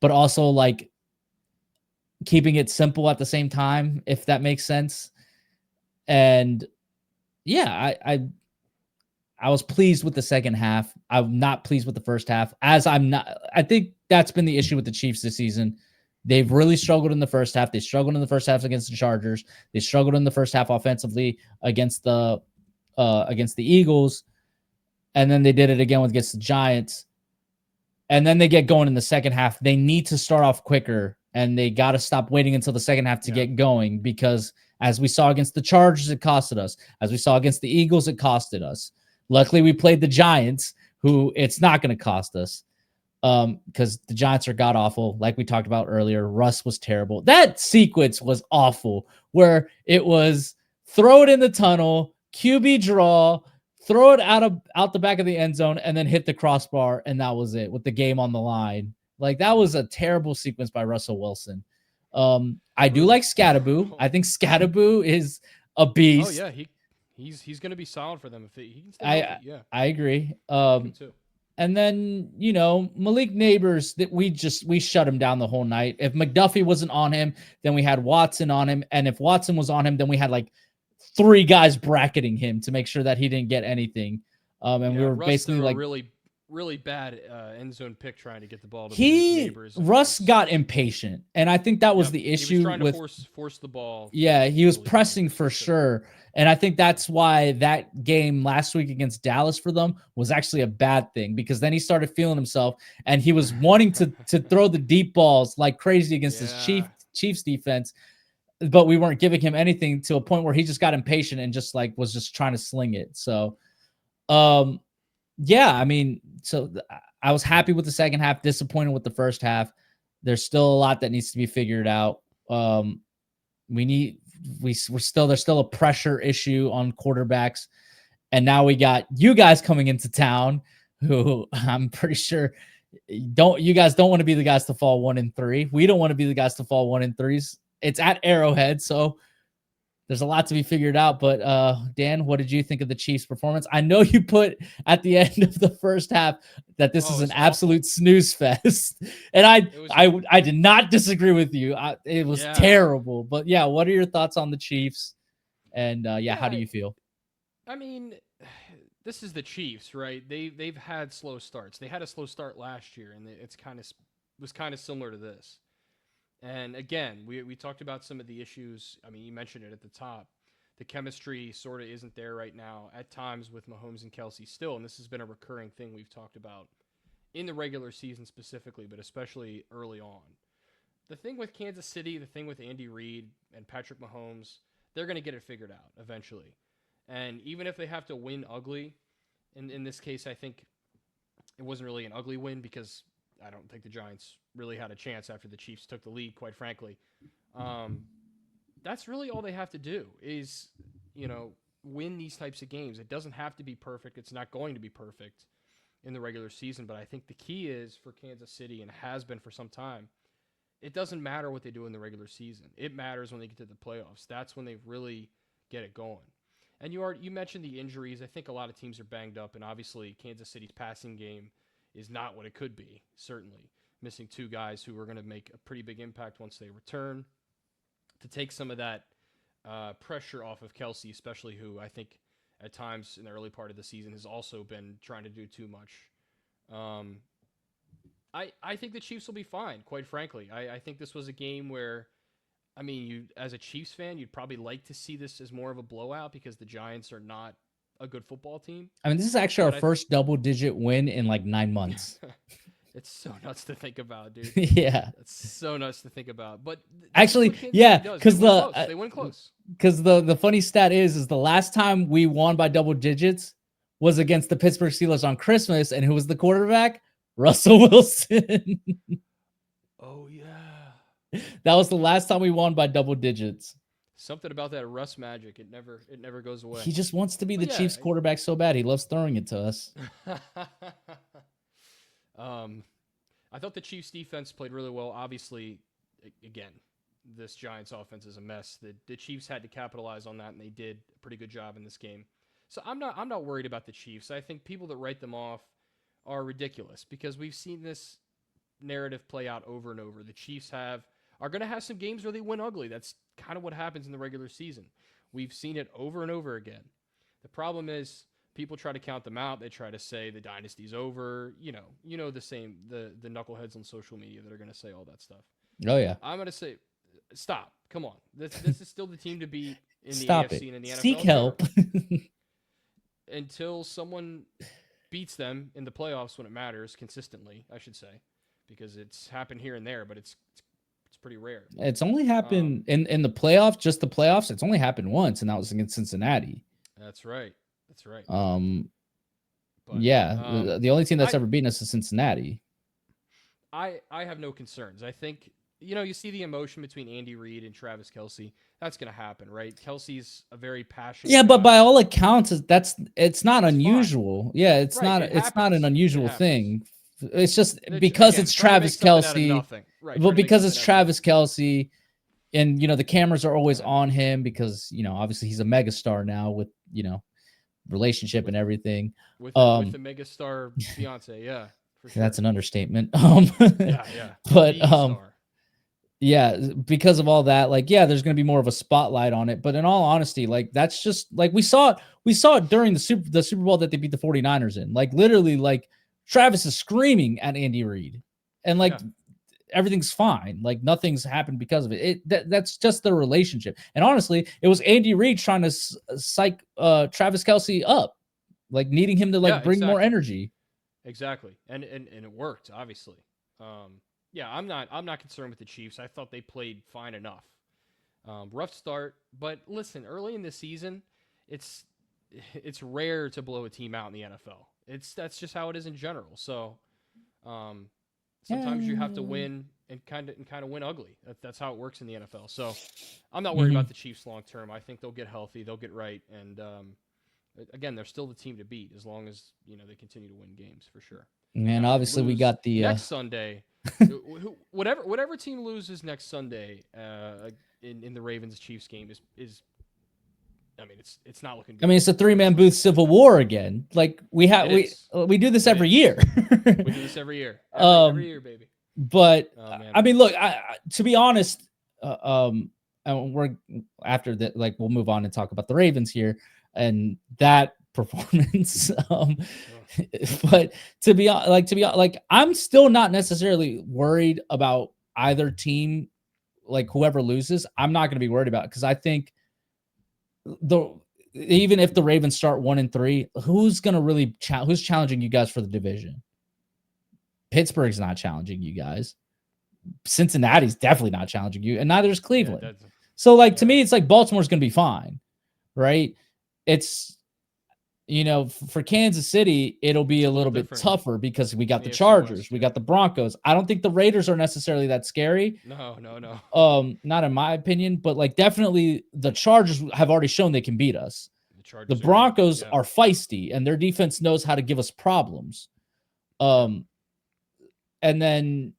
but also like keeping it simple at the same time, if that makes sense. And yeah, I was pleased with the second half. I'm not pleased with the first half, I think that's been the issue with the Chiefs this season. They've really struggled in the first half. They struggled in the first half against the Chargers. They struggled in the first half offensively against the Eagles. And then they did it again against the Giants. And then they get going in the second half. They need to start off quicker, and they got to stop waiting until the second half to get going because as we saw against the Chargers, it costed us. As we saw against the Eagles, it costed us. Luckily, we played the Giants, who it's not going to cost us. Because the Giants are god awful, like we talked about earlier. Russ was terrible. That sequence was awful, where it was throw it in the tunnel, QB draw, throw it out the back of the end zone, and then hit the crossbar, and that was it with the game on the line. Like that was a terrible sequence by Russell Wilson. I do like Scatterboo. I think Scatterboo is a beast. Oh yeah, he's going to be solid for them if he can stay healthy. Yeah, I agree. Me too. And then, Malik Neighbors, that we shut him down the whole night. If McDuffie wasn't on him, then we had Watson on him. And if Watson was on him, then we had like 3 guys bracketing him to make sure that he didn't get anything. We were Russ basically threw like a really really bad end zone pick trying to get the ball to his neighbors. Russ got impatient, and I think that was the issue. He was trying with to force the ball. Yeah, he was pressing for sure. And I think that's why that game last week against Dallas for them was actually a bad thing, because then he started feeling himself and he was wanting to throw the deep balls like crazy against his Chiefs defense, but we weren't giving him anything, to a point where he just got impatient and just like was just trying to sling it. So, yeah, I mean, I was happy with the second half, disappointed with the first half. There's still a lot that needs to be figured out. There's still a pressure issue on quarterbacks, and now we got you guys coming into town, who I'm pretty sure you guys don't want to be the guys to fall 1-3. We don't want to be the guys to fall 1-3s. It's at Arrowhead, so there's a lot to be figured out. But Dan, what did you think of the Chiefs' performance? I know you put at the end of the first half that this is an absolute snooze fest, and I did not disagree with you. It was terrible. But yeah, what are your thoughts on the Chiefs? And how do you feel? I mean, this is the Chiefs, right? They've had slow starts. They had a slow start last year, and was kind of similar to this. And again, we talked about some of the issues. I mean, you mentioned it at the top. The chemistry sort of isn't there right now at times with Mahomes and Kelsey still, and this has been a recurring thing we've talked about in the regular season specifically, but especially early on. The thing with Kansas City, the thing with Andy Reid and Patrick Mahomes, they're going to get it figured out eventually. And even if they have to win ugly, in this case, I think it wasn't really an ugly win, because I don't think the Giants really had a chance after the Chiefs took the lead, quite frankly. That's really all they have to do is, win these types of games. It doesn't have to be perfect. It's not going to be perfect in the regular season, but I think the key is for Kansas City, and has been for some time, it doesn't matter what they do in the regular season. It matters when they get to the playoffs. That's when they really get it going. And you mentioned the injuries. I think a lot of teams are banged up, and obviously Kansas City's passing game is not what it could be, certainly. Missing two guys who are going to make a pretty big impact once they return, to take some of that pressure off of Kelsey, especially, who I think at times in the early part of the season has also been trying to do too much. I think the Chiefs will be fine, quite frankly. I think this was a game where, I mean, you as a Chiefs fan, you'd probably like to see this as more of a blowout, because the Giants are not a good football team. I mean, this is actually our first double-digit win in like 9 months. It's so nuts to think about, dude. Yeah, it's so nuts to think about. But actually, yeah, because they win close. Because the funny stat is the last time we won by double digits was against the Pittsburgh Steelers on Christmas, and who was the quarterback? Russell Wilson. Oh yeah, that was the last time we won by double digits. Something about that Russ magic. It never goes away. He just wants to be the Chiefs quarterback so bad. He loves throwing it to us. I thought the Chiefs defense played really well. Obviously, again, this Giants offense is a mess. The Chiefs had to capitalize on that, and they did a pretty good job in this game. So I'm not worried about the Chiefs. I think people that write them off are ridiculous, because we've seen this narrative play out over and over. The Chiefs are going to have some games where they win ugly. That's kind of what happens in the regular season. We've seen it over and over again. The problem is people try to count them out. They try to say the dynasty's over. You know the same, the knuckleheads on social media that are going to say all that stuff. Oh yeah. I'm going to say, stop. Come on. This is still the team to beat in the Stop AFC it. and in the NFL. Seek help. Until someone beats them in the playoffs when it matters consistently, I should say, because it's happened here and there, but it's pretty rare. It's only happened in the playoffs, just the playoffs. It's only happened once, and that was against Cincinnati. That's right. The only team that's ever beaten us is Cincinnati. I have no concerns. I think, you see the emotion between Andy Reid and Travis Kelce. That's going to happen, right? Kelsey's a very passionate guy. But by all accounts, it's not unusual. Fine. Yeah, it's not an unusual thing. It's just because it's Travis Kelce. Right, well, because it's Travis Kelce, and the cameras are always on him, because obviously he's a megastar now with relationship and everything. With the megastar fiance, yeah. For sure. That's an understatement. Yeah. But yeah, because of all that, there's going to be more of a spotlight on it. But in all honesty, that's just we saw it during the Super Bowl that they beat the 49ers in. Literally, Travis is screaming at Andy Reid, and like Yeah. everything's fine. Like nothing's happened because of it. That's just the relationship. And honestly, it was Andy Reid trying to psych Travis Kelce up, like needing him to like Yeah, bring more exactly. energy. Exactly. And it worked, obviously. Yeah, I'm not concerned with the Chiefs. I thought they played fine enough. Rough start, but listen, early in the season, it's rare to blow a team out in the NFL. That's just how it is in general. So, sometimes you have to win and kind of win ugly. That's how it works in the NFL. So, I'm not worried about the Chiefs long term. I think they'll get healthy, they'll get right, and again, they're still the team to beat as long as they continue to win games for sure. And Now, if they obviously we lose got the next Sunday. Whatever team loses next Sunday in the Ravens Chiefs game is I mean it's not looking good. I mean, it's a 3-man booth civil war again. Like we do this every year. We do this every year. Every year, baby. But man. I mean, look, to be honest, and we're after that, like we'll move on and talk about the Ravens here and that performance. But to be like, I'm still not necessarily worried about either team. Like whoever loses, I'm not going to be worried about because I think even if the Ravens start 1-3, who's going to really who's challenging you guys for the division? Pittsburgh's not challenging you guys. Cincinnati's definitely not challenging you, and neither is Cleveland. Yeah, so, like, to me, it's like Baltimore's going to be fine, right? It's, for Kansas City, it'll be a little bit tougher because we got the Chargers, West, we got the Broncos. I don't think the Raiders are necessarily that scary. No. Not in my opinion, but like definitely the Chargers have already shown they can beat us. The Broncos are feisty, and their defense knows how to give us problems. And then,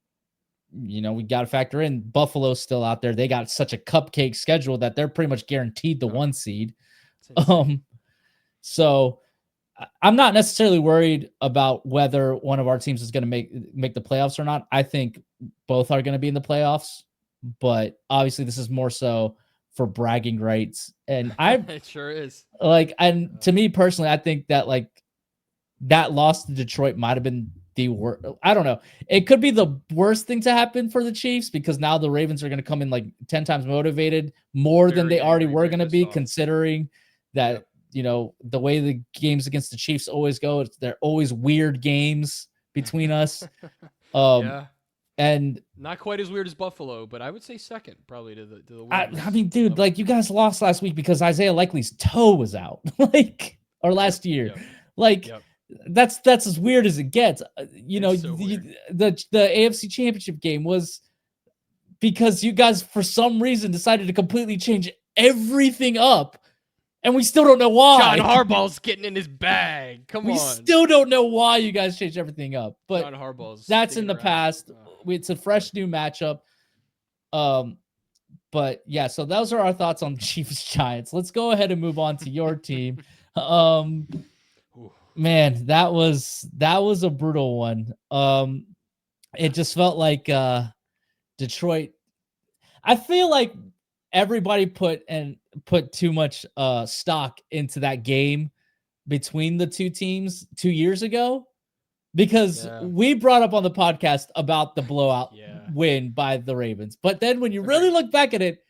we got to factor in Buffalo's still out there. They got such a cupcake schedule that they're pretty much guaranteed the 1 seed. So I'm not necessarily worried about whether one of our teams is going to make the playoffs or not. I think both are going to be in the playoffs, but obviously this is more so for bragging rights. And it sure is. And to me personally, I think that that loss to Detroit might have been the worst. I don't know. It could be the worst thing to happen for the Chiefs because now the Ravens are going to come in like 10 times motivated more than they already were going to be, considering that, the way the games against the Chiefs always go, they're always weird games between us. And not quite as weird as Buffalo, but I would say second probably to the I mean, dude, like you guys lost last week because Isaiah Likely's toe was out, or last year. That's as weird as it gets. The AFC Championship game was because you guys for some reason decided to completely change everything up, and we still don't know why. John Harbaugh's getting in his bag. Come on. We still don't know why you guys changed everything up. But John Harbaugh's that's in the past. It's a fresh new matchup. But yeah, so those are our thoughts on Chiefs Giants. Let's go ahead and move on to your team. Man, that was a brutal one. It just felt like Detroit. I feel like everybody put too much stock into that game between the two teams 2 years ago because we brought up on the podcast about the blowout win by the Ravens. But then when you really look back at it,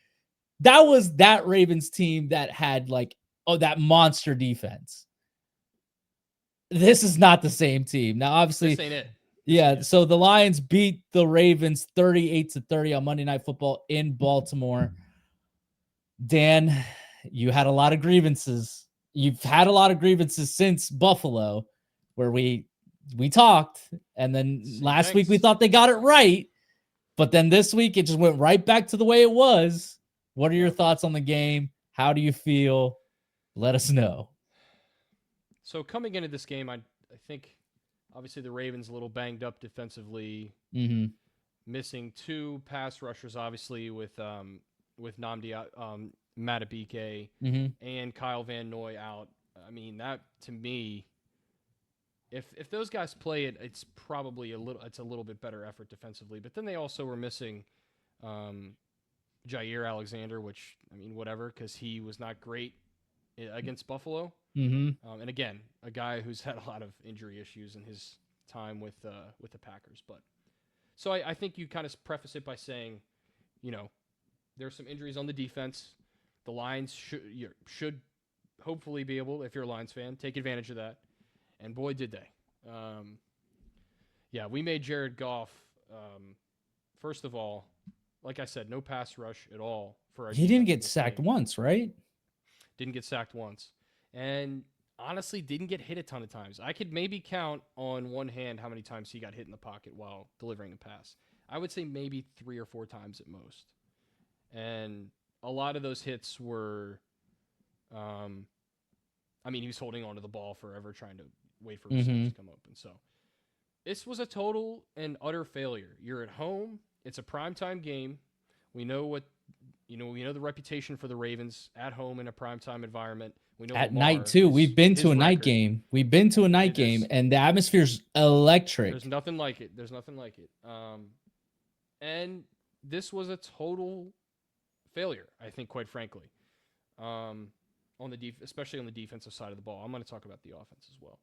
that was that Ravens team that had that monster defense. This is not the same team. Now, obviously, this ain't it. Yeah, so the Lions beat the Ravens 38-30 on Monday Night Football in Baltimore. Dan, you had a lot of grievances. You've had a lot of grievances since Buffalo, where we talked, and then last week we thought they got it right, but then this week it just went right back to the way it was. What are your thoughts on the game? How do you feel? Let us know. So coming into this game, I think obviously the Ravens a little banged up defensively, missing 2 pass rushers, obviously with Nnamdi Madubuike and Kyle Van Noy out. I mean, that to me, if those guys play it, it's probably a little bit better effort defensively. But then they also were missing Jair Alexander, which I mean, whatever, because he was not great against Buffalo. And again, a guy who's had a lot of injury issues in his time with the Packers. But so I think you kind of preface it by saying, there's some injuries on the defense. The Lions should hopefully be able, if you're a Lions fan, take advantage of that. And boy, did they. We made Jared Goff, first of all, like I said, no pass rush at all. He didn't get sacked once, right? Didn't get sacked once. And honestly, didn't get hit a ton of times. I could maybe count on one hand how many times he got hit in the pocket while delivering a pass. I would say maybe 3 or 4 times at most. And a lot of those hits were, he was holding onto the ball forever, trying to wait for receivers to come open. So this was a total and utter failure. You're at home. It's a primetime game. We know the reputation for the Ravens at home in a primetime environment. We know at Lamar, night too. We've been to a night game. We've been to a night game, and the atmosphere's electric. There's nothing like it. And this was a total failure, I think, quite frankly, especially on the defensive side of the ball. I'm going to talk about the offense as well.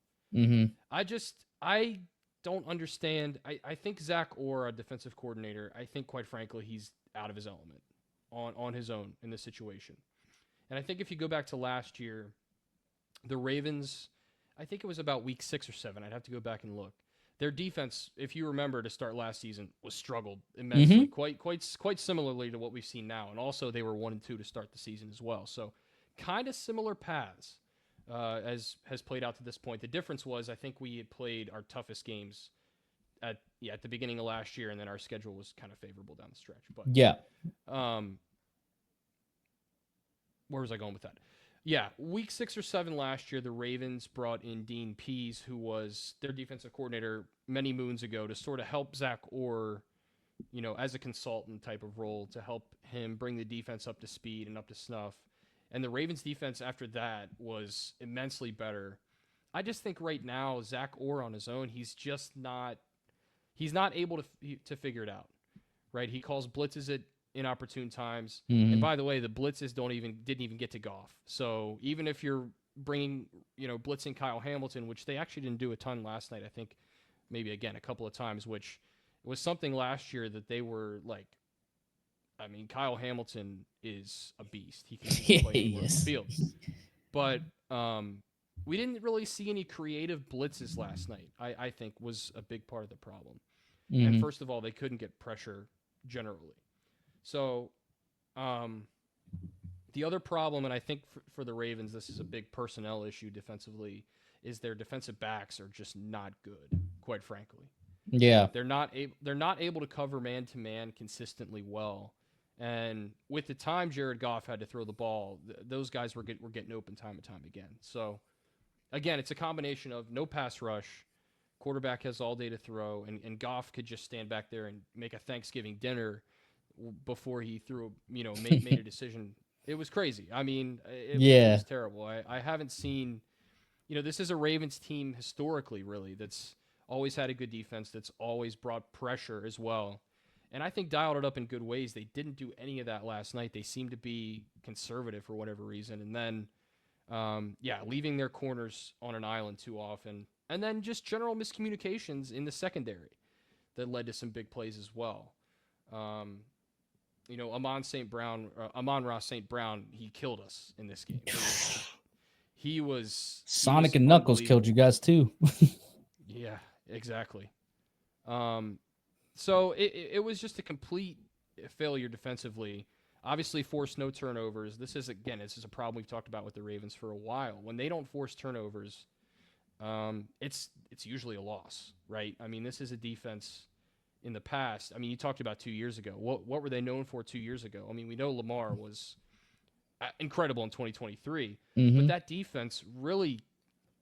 I don't understand. I think Zach Orr, a defensive coordinator, I think, quite frankly, he's out of his element on his own in this situation. And I think if you go back to last year, the Ravens, I think it was about week 6 or 7. I'd have to go back and look. Their defense, if you remember, to start last season, was struggled immensely, quite similarly to what we've seen now. And also, they were 1-2 to start the season as well. So, kind of similar paths as has played out to this point. The difference was, I think we had played our toughest games at the beginning of last year, and then our schedule was kind of favorable down the stretch. But where was I going with that? Yeah, week 6 or 7 last year, the Ravens brought in Dean Pease, who was their defensive coordinator many moons ago, to sort of help Zach Orr, as a consultant type of role, to help him bring the defense up to speed and up to snuff. And the Ravens defense after that was immensely better. I just think right now, Zach Orr on his own, he's not able to figure it out, right? He calls blitzes at inopportune times. And by the way, the blitzes didn't even get to Goff. So even if you're bringing, blitzing Kyle Hamilton, which they actually didn't do a ton last night, I think maybe again a couple of times, which was something last year that they were like, Kyle Hamilton is a beast. He can play anywhere on the field. But we didn't really see any creative blitzes last night, I think was a big part of the problem. And first of all, they couldn't get pressure generally. So the other problem, and I think for the Ravens, this is a big personnel issue defensively, is their defensive backs are just not good, quite frankly. Yeah. They're not able to cover man-to-man consistently well. And with the time Jared Goff had to throw the ball, those guys were getting open time and time again. So, again, it's a combination of no pass rush, quarterback has all day to throw, and Goff could just stand back there and make a Thanksgiving dinner before he made a decision. It was crazy. It was terrible. I haven't seen, this is a Ravens team historically, really, that's always had a good defense, that's always brought pressure as well. And I think dialed it up in good ways. They didn't do any of that last night. They seemed to be conservative for whatever reason. And then, leaving their corners on an island too often. And then just general miscommunications in the secondary that led to some big plays as well. Amon-Ra St. Brown, he killed us in this game. He was Sonic and Knuckles killed you guys too. Yeah, exactly. So it was just a complete failure defensively. Obviously forced no turnovers. This is a problem we've talked about with the Ravens for a while. When they don't force turnovers, it's usually a loss, right? This is a defense in the past. You talked about 2 years ago. What were they known for 2 years ago? We know Lamar was incredible in 2023, but that defense really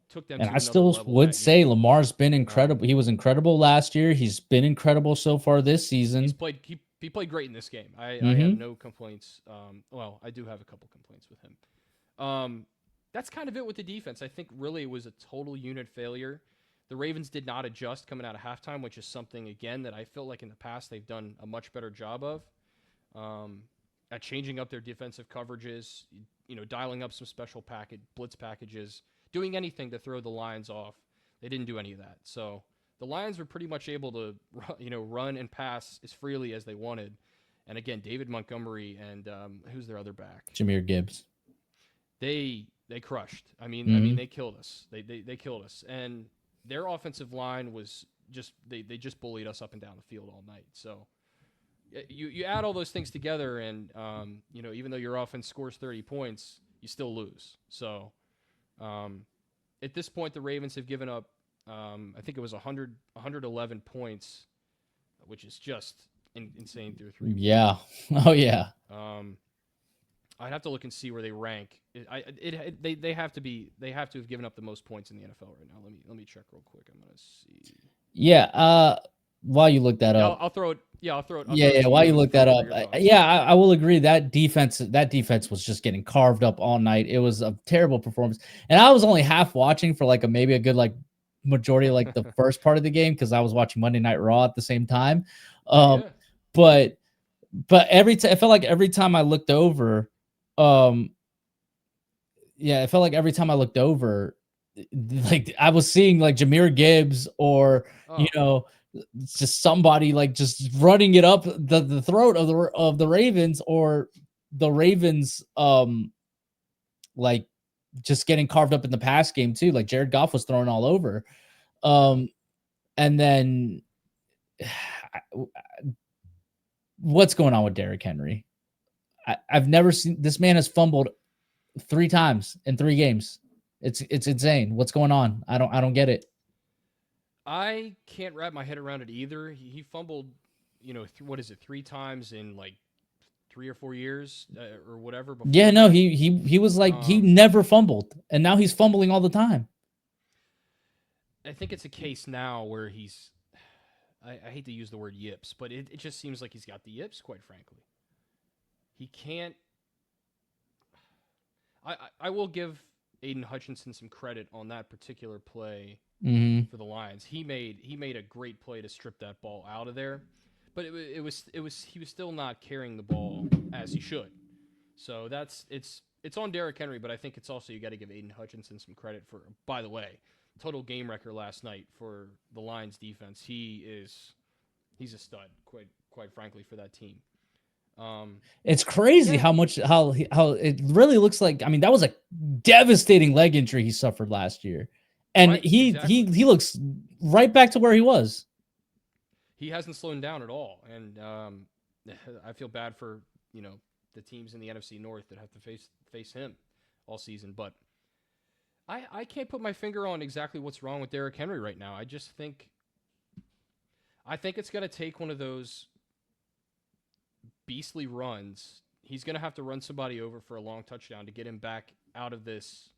took them. And I still would say Lamar's been incredible. He was incredible last year. He's been incredible so far this season. He played great in this game. I have no complaints. I do have a couple complaints with him. That's kind of it with the defense. I think really it was a total unit failure. The Ravens did not adjust coming out of halftime, which is something, again, that I feel like in the past they've done a much better job of. At changing up their defensive coverages, dialing up some special blitz packages, doing anything to throw the Lions off. They didn't do any of that. So the Lions were pretty much able to, run and pass as freely as they wanted. And again, David Montgomery and who's their other back? Jahmyr Gibbs. They crushed. I mean, they killed us. They killed us. And their offensive line was just they just bullied us up and down the field all night. So you add all those things together, and even though your offense scores 30 points, you still lose. So at this point, the Ravens have given up. I think it was 111 points, which is just insane through 3 quarters. Yeah. Oh yeah. I'd have to look and see where they rank. They have to have given up the most points in the NFL right now. Let me check real quick. I'm gonna see. Yeah. While you look that up, I'll throw it. Yeah, I'll throw it. Yeah. While you look that up, I will agree that defense was just getting carved up all night. It was a terrible performance, and I was only half watching for like maybe a good like majority of like the first part of the game because I was watching Monday Night Raw at the same time. But I felt like every time I looked over. It felt like every time I looked over, like I was seeing like Jahmyr Gibbs or just somebody like just running it up the throat of the Ravens, or the Ravens like just getting carved up in the pass game too. Like Jared Goff was thrown all over, and then what's going on with Derrick Henry? I've never seen this man has fumbled 3 times in 3 games. It's insane. What's going on? I don't get it. I can't wrap my head around it either. He fumbled, 3 times in like 3 or 4 years or whatever. Before. Yeah, no, he was like he never fumbled, and now he's fumbling all the time. I think it's a case now where he's. I hate to use the word yips, but it just seems like he's got the yips, quite frankly. He can't. I will give Aiden Hutchinson some credit on that particular play for the Lions. He made a great play to strip that ball out of there, but he was still not carrying the ball as he should. So it's on Derrick Henry, but I think it's also you got to give Aiden Hutchinson some credit for. By the way, total game wrecker last night for the Lions defense. He's a stud, quite frankly, for that team. It's crazy how it really looks like. I mean, that was a devastating leg injury he suffered last year, and he looks right back to where he was. He hasn't slowed down at all, and I feel bad for the teams in the NFC North that have to face him all season. But I can't put my finger on exactly what's wrong with Derrick Henry right now. I think it's going to take one of those beastly runs. He's going to have to run somebody over for a long touchdown to get him back out of this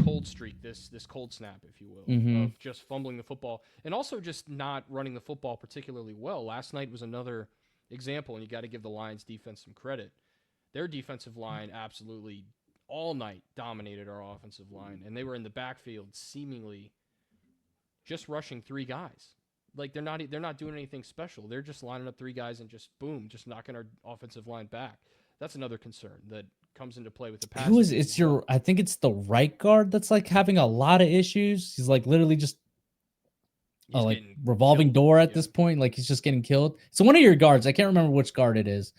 cold streak, this cold snap, if you will, of just fumbling the football and also just not running the football particularly well. Last night was another example, and you got to give the Lions defense some credit. Their defensive line absolutely all night dominated our offensive line, and they were in the backfield seemingly just rushing 3 guys. Like they're not doing anything special. They're just lining up 3 guys and just boom, just knocking our offensive line back. That's another concern that comes into play with the pass. I think it's the right guard that's like having a lot of issues. He's like literally just revolving door at this point. Like he's just getting killed. So one of your guards, I can't remember which guard it is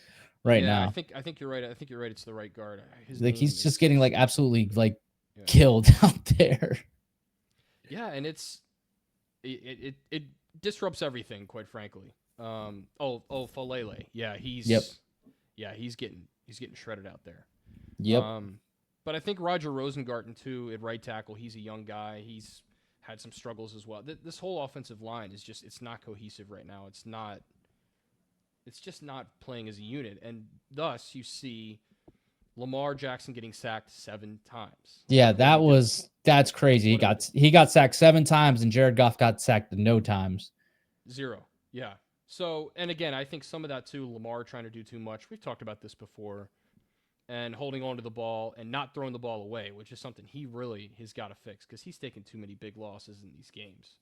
now. I think you're right. I think you're right. It's the right guard. He's just getting like absolutely like killed out there. Yeah, and it disrupts everything, quite frankly. Falele. Yeah, he's getting shredded out there. Yep. But I think Roger Rosengarten too at right tackle. He's a young guy. He's had some struggles as well. This whole offensive line is it's not cohesive right now. It's just not playing as a unit, and thus you see Lamar Jackson getting sacked 7 times. Yeah, that's crazy. He got sacked 7 times, and Jared Goff got sacked no times. 0. Yeah. So, and again, I think some of that too, Lamar trying to do too much. We've talked about this before, and holding on to the ball and not throwing the ball away, which is something he really has got to fix because he's taken too many big losses in these games.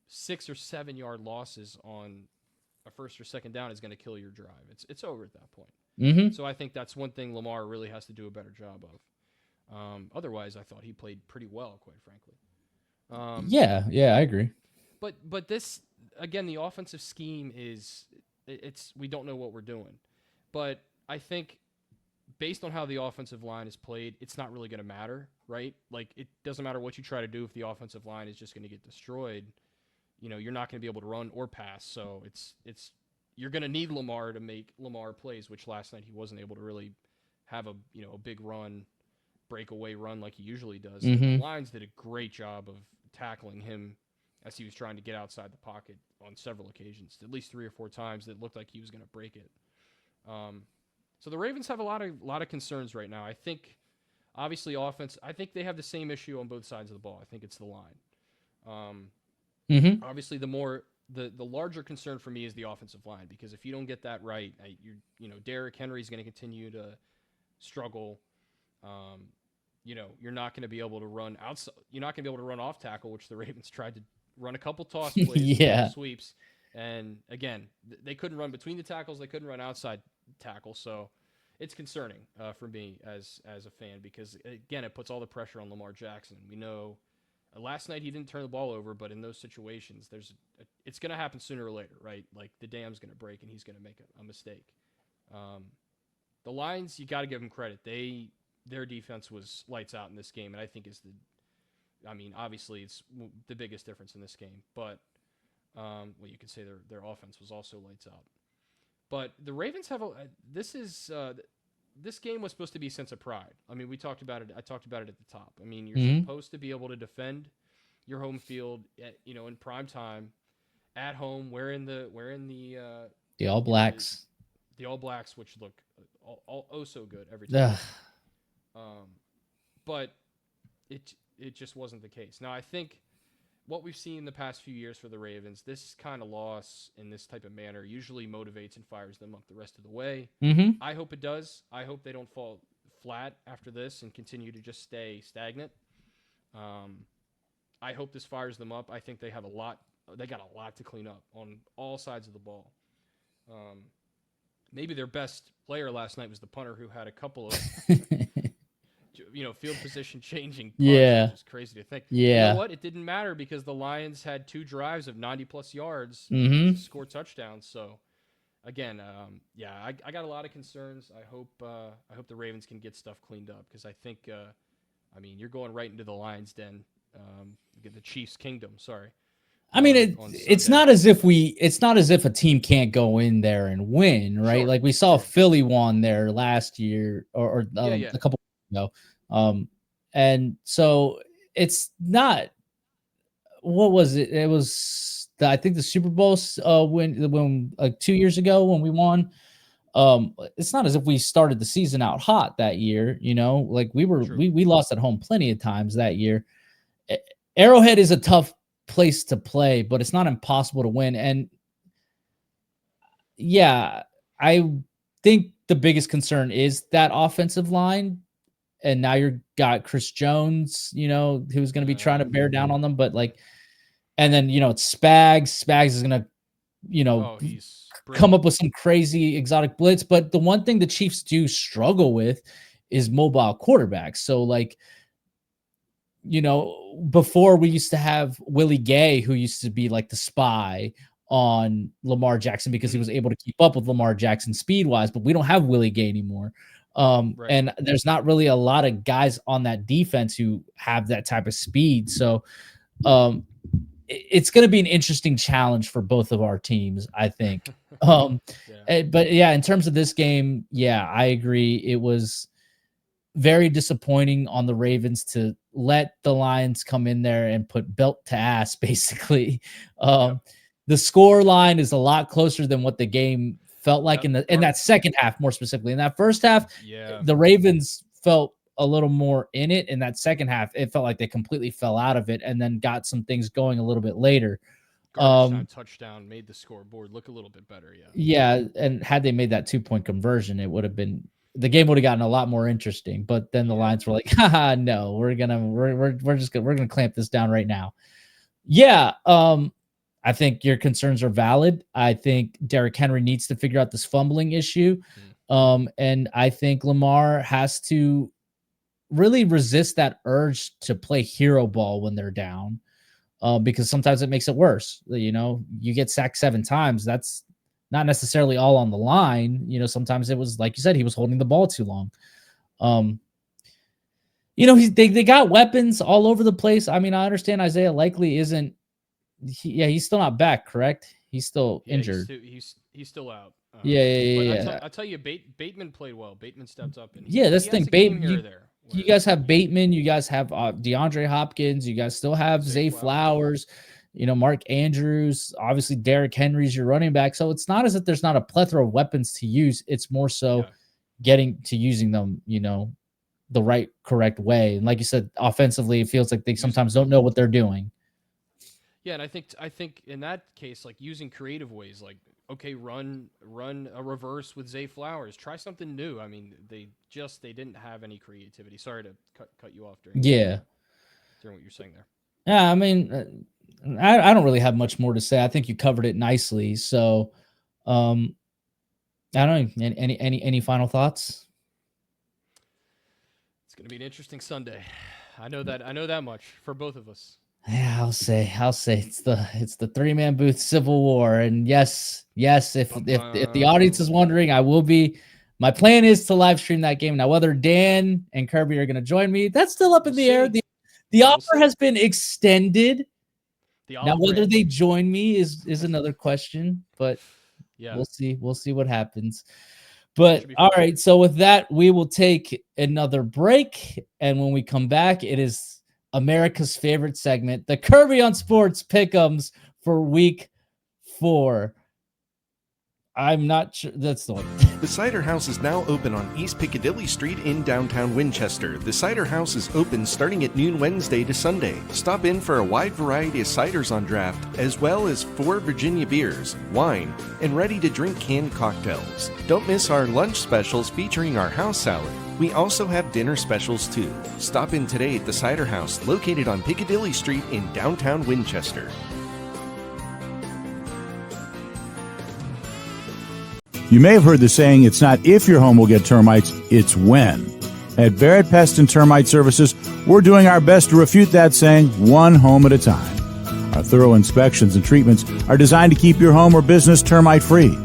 6 or 7 yard losses on a first or second down is going to kill your drive. It's over at that point. So I think that's one thing Lamar really has to do a better job of. Otherwise, I thought he played pretty well, quite frankly. Yeah, I agree. But this again, the offensive scheme is we don't know what we're doing, but I think based on how the offensive line is played, it's not really going to matter, right? Like it doesn't matter what you try to do if the offensive line is just going to get destroyed. You're not going to be able to run or pass, so it's you're going to need Lamar to make Lamar plays, which last night he wasn't able to really have a big run, breakaway run like he usually does. And the Lions did a great job of tackling him as he was trying to get outside the pocket on several occasions, at least 3 or 4 times that looked like he was going to break it. So the Ravens have a lot of concerns right now. I think, obviously, offense. I think they have the same issue on both sides of the ball. I think it's the line. Obviously, the larger concern for me is the offensive line, because if you don't get that right, Derrick Henry's going to continue to struggle. You're not going to be able to run outside. You're not going to be able to run off tackle, which the Ravens tried to run a couple toss plays, couple sweeps, and again, they couldn't run between the tackles. They couldn't run outside tackle, so it's concerning for me as a fan, because again, it puts all the pressure on Lamar Jackson. We know last night he didn't turn the ball over, but in those situations, it's going to happen sooner or later, right? Like the dam's going to break and he's going to make a mistake. The Lions, you got to give them credit. Their defense was lights out in this game, and I think obviously it's the biggest difference in this game. But you could say their offense was also lights out. But the Ravens have this game was supposed to be a sense of pride. I mean, we talked about it. I talked about it at the top. I mean, you're supposed to be able to defend your home field in prime time, at home, wearing the All Blacks. The All Blacks, which look oh so good every time. But it just wasn't the case. Now, I think what we've seen the past few years for the Ravens, this kind of loss in this type of manner usually motivates and fires them up the rest of the way. I hope it does. I hope they don't fall flat after this and continue to just stay stagnant. I hope this fires them up. I think they got a lot to clean up on all sides of the ball. Maybe their best player last night was the punter, who had a couple of field position changing punts. Which is crazy to think. You know what? It didn't matter, because the Lions had 2 drives of 90-plus yards to score touchdowns. So, again, I got a lot of concerns. I hope the Ravens can get stuff cleaned up, because I think, you're going right into the Lions' den, the Chiefs' kingdom. Sorry. I mean, it's not as if a team can't go in there and win, right? Sure. Like we saw Philly won there last year or a couple ago. And so it's not, what was it? It was I think the Super Bowl when 2 years ago when we won. It's not as if we started the season out hot that year, like we lost at home plenty of times that year. Arrowhead is a tough place to play, but it's not impossible to win. And I think the biggest concern is that offensive line. And now you've got Chris Jones, who's going to be trying to bear down on them. But and then, it's Spags. Spags is going to, come up with some crazy exotic blitz. But the one thing the Chiefs do struggle with is mobile quarterbacks. So before we used to have Willie Gay, who used to be like the spy on Lamar Jackson because he was able to keep up with Lamar Jackson speed wise, but we don't have Willie Gay anymore. And there's not really a lot of guys on that defense who have that type of speed. So it's going to be an interesting challenge for both of our teams, I think. But in terms of this game, I agree. It was very disappointing on the Ravens to let the Lions come in there and put belt to ass, basically. The score line is a lot closer than what the game felt like in that second half, more specifically. In that first half, the Ravens felt a little more in it. In that second half, it felt like they completely fell out of it and then got some things going a little bit later. Touchdown made the scoreboard look a little bit better. And had they made that 2-point conversion, it would have been, the game would have gotten a lot more interesting. But then the Lions were like, haha, no, we're gonna clamp this down right now. I think your concerns are valid. I think Derrick Henry needs to figure out this fumbling issue. And I think Lamar has to really resist that urge to play hero ball when they're down, because sometimes it makes it worse. You know, you get sacked 7 times. That's not necessarily all on the line. You know, sometimes it was, like you said, he was holding the ball too long. You know, they got weapons all over the place. I mean, I understand Isaiah Likely isn't. He's still not back, correct? He's still injured. He's still out. Yeah. I tell you, Bateman played well. Bateman stepped up, and That's the thing. Bateman, you guys have yeah. Bateman. You guys have DeAndre Hopkins. You guys still have Zay Flowers. You know, Mark Andrews. Obviously, Derrick Henry's your running back. So it's not as if there's not a plethora of weapons to use. It's more so getting to using them, you know, the right, correct way. And like you said, offensively, it feels like they sometimes don't know what they're doing. Yeah, and I think in that case, like using creative ways, like okay, run a reverse with Zay Flowers, try something new. I mean, they didn't have any creativity. Sorry to cut you off during what you're saying there. Yeah, I mean, I don't really have much more to say. I think you covered it nicely. So, I don't know. Any final thoughts? It's going to be an interesting Sunday. I know that much for both of us. Yeah, I'll say it's the 3-man booth civil war. And yes, if the audience is wondering, I will be. My plan is to live stream that game. Now, whether Dan and Kirby are going to join me, that's still up in the air. The offer has been extended. Now, whether they join me is another question, but we'll see. We'll see what happens. But all right, so with that, we will take another break, and when we come back, it is America's favorite segment, the Kirby on Sports Pick'ems for Week 4. I'm not sure that's the one. The Cider House is now open on East Piccadilly Street in downtown Winchester. The Cider House is open starting at noon Wednesday to Sunday. Stop in for a wide variety of ciders on draft, as well as 4 Virginia beers, wine, and ready-to-drink canned cocktails. Don't miss our lunch specials featuring our house salad. We also have dinner specials too. Stop in today at the Cider House, located on Piccadilly Street in downtown Winchester. You may have heard the saying, it's not if your home will get termites, it's when. At Barrett Pest and Termite Services, we're doing our best to refute that saying one home at a time. Our thorough inspections and treatments are designed to keep your home or business termite-free.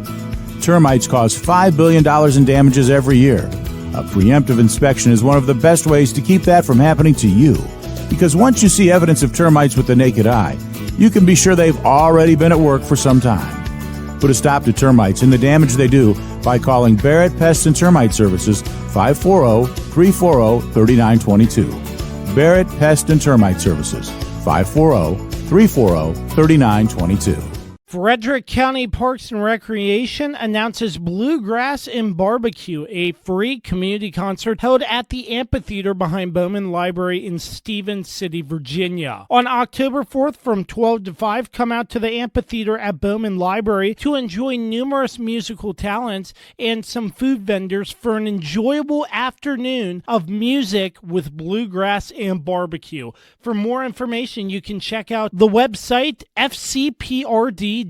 Termites cause $5 billion in damages every year. A preemptive inspection is one of the best ways to keep that from happening to you. Because once you see evidence of termites with the naked eye, you can be sure they've already been at work for some time. Put a stop to termites and the damage they do by calling Barrett Pest and Termite Services 540-340-3922. Barrett Pest and Termite Services 540-340-3922. Frederick County Parks and Recreation announces Bluegrass and Barbecue, a free community concert held at the amphitheater behind Bowman Library in Stevens City, Virginia. On October 4th from 12 to 5, come out to the amphitheater at Bowman Library to enjoy numerous musical talents and some food vendors for an enjoyable afternoon of music with Bluegrass and Barbecue. For more information, you can check out the website fcprd.net.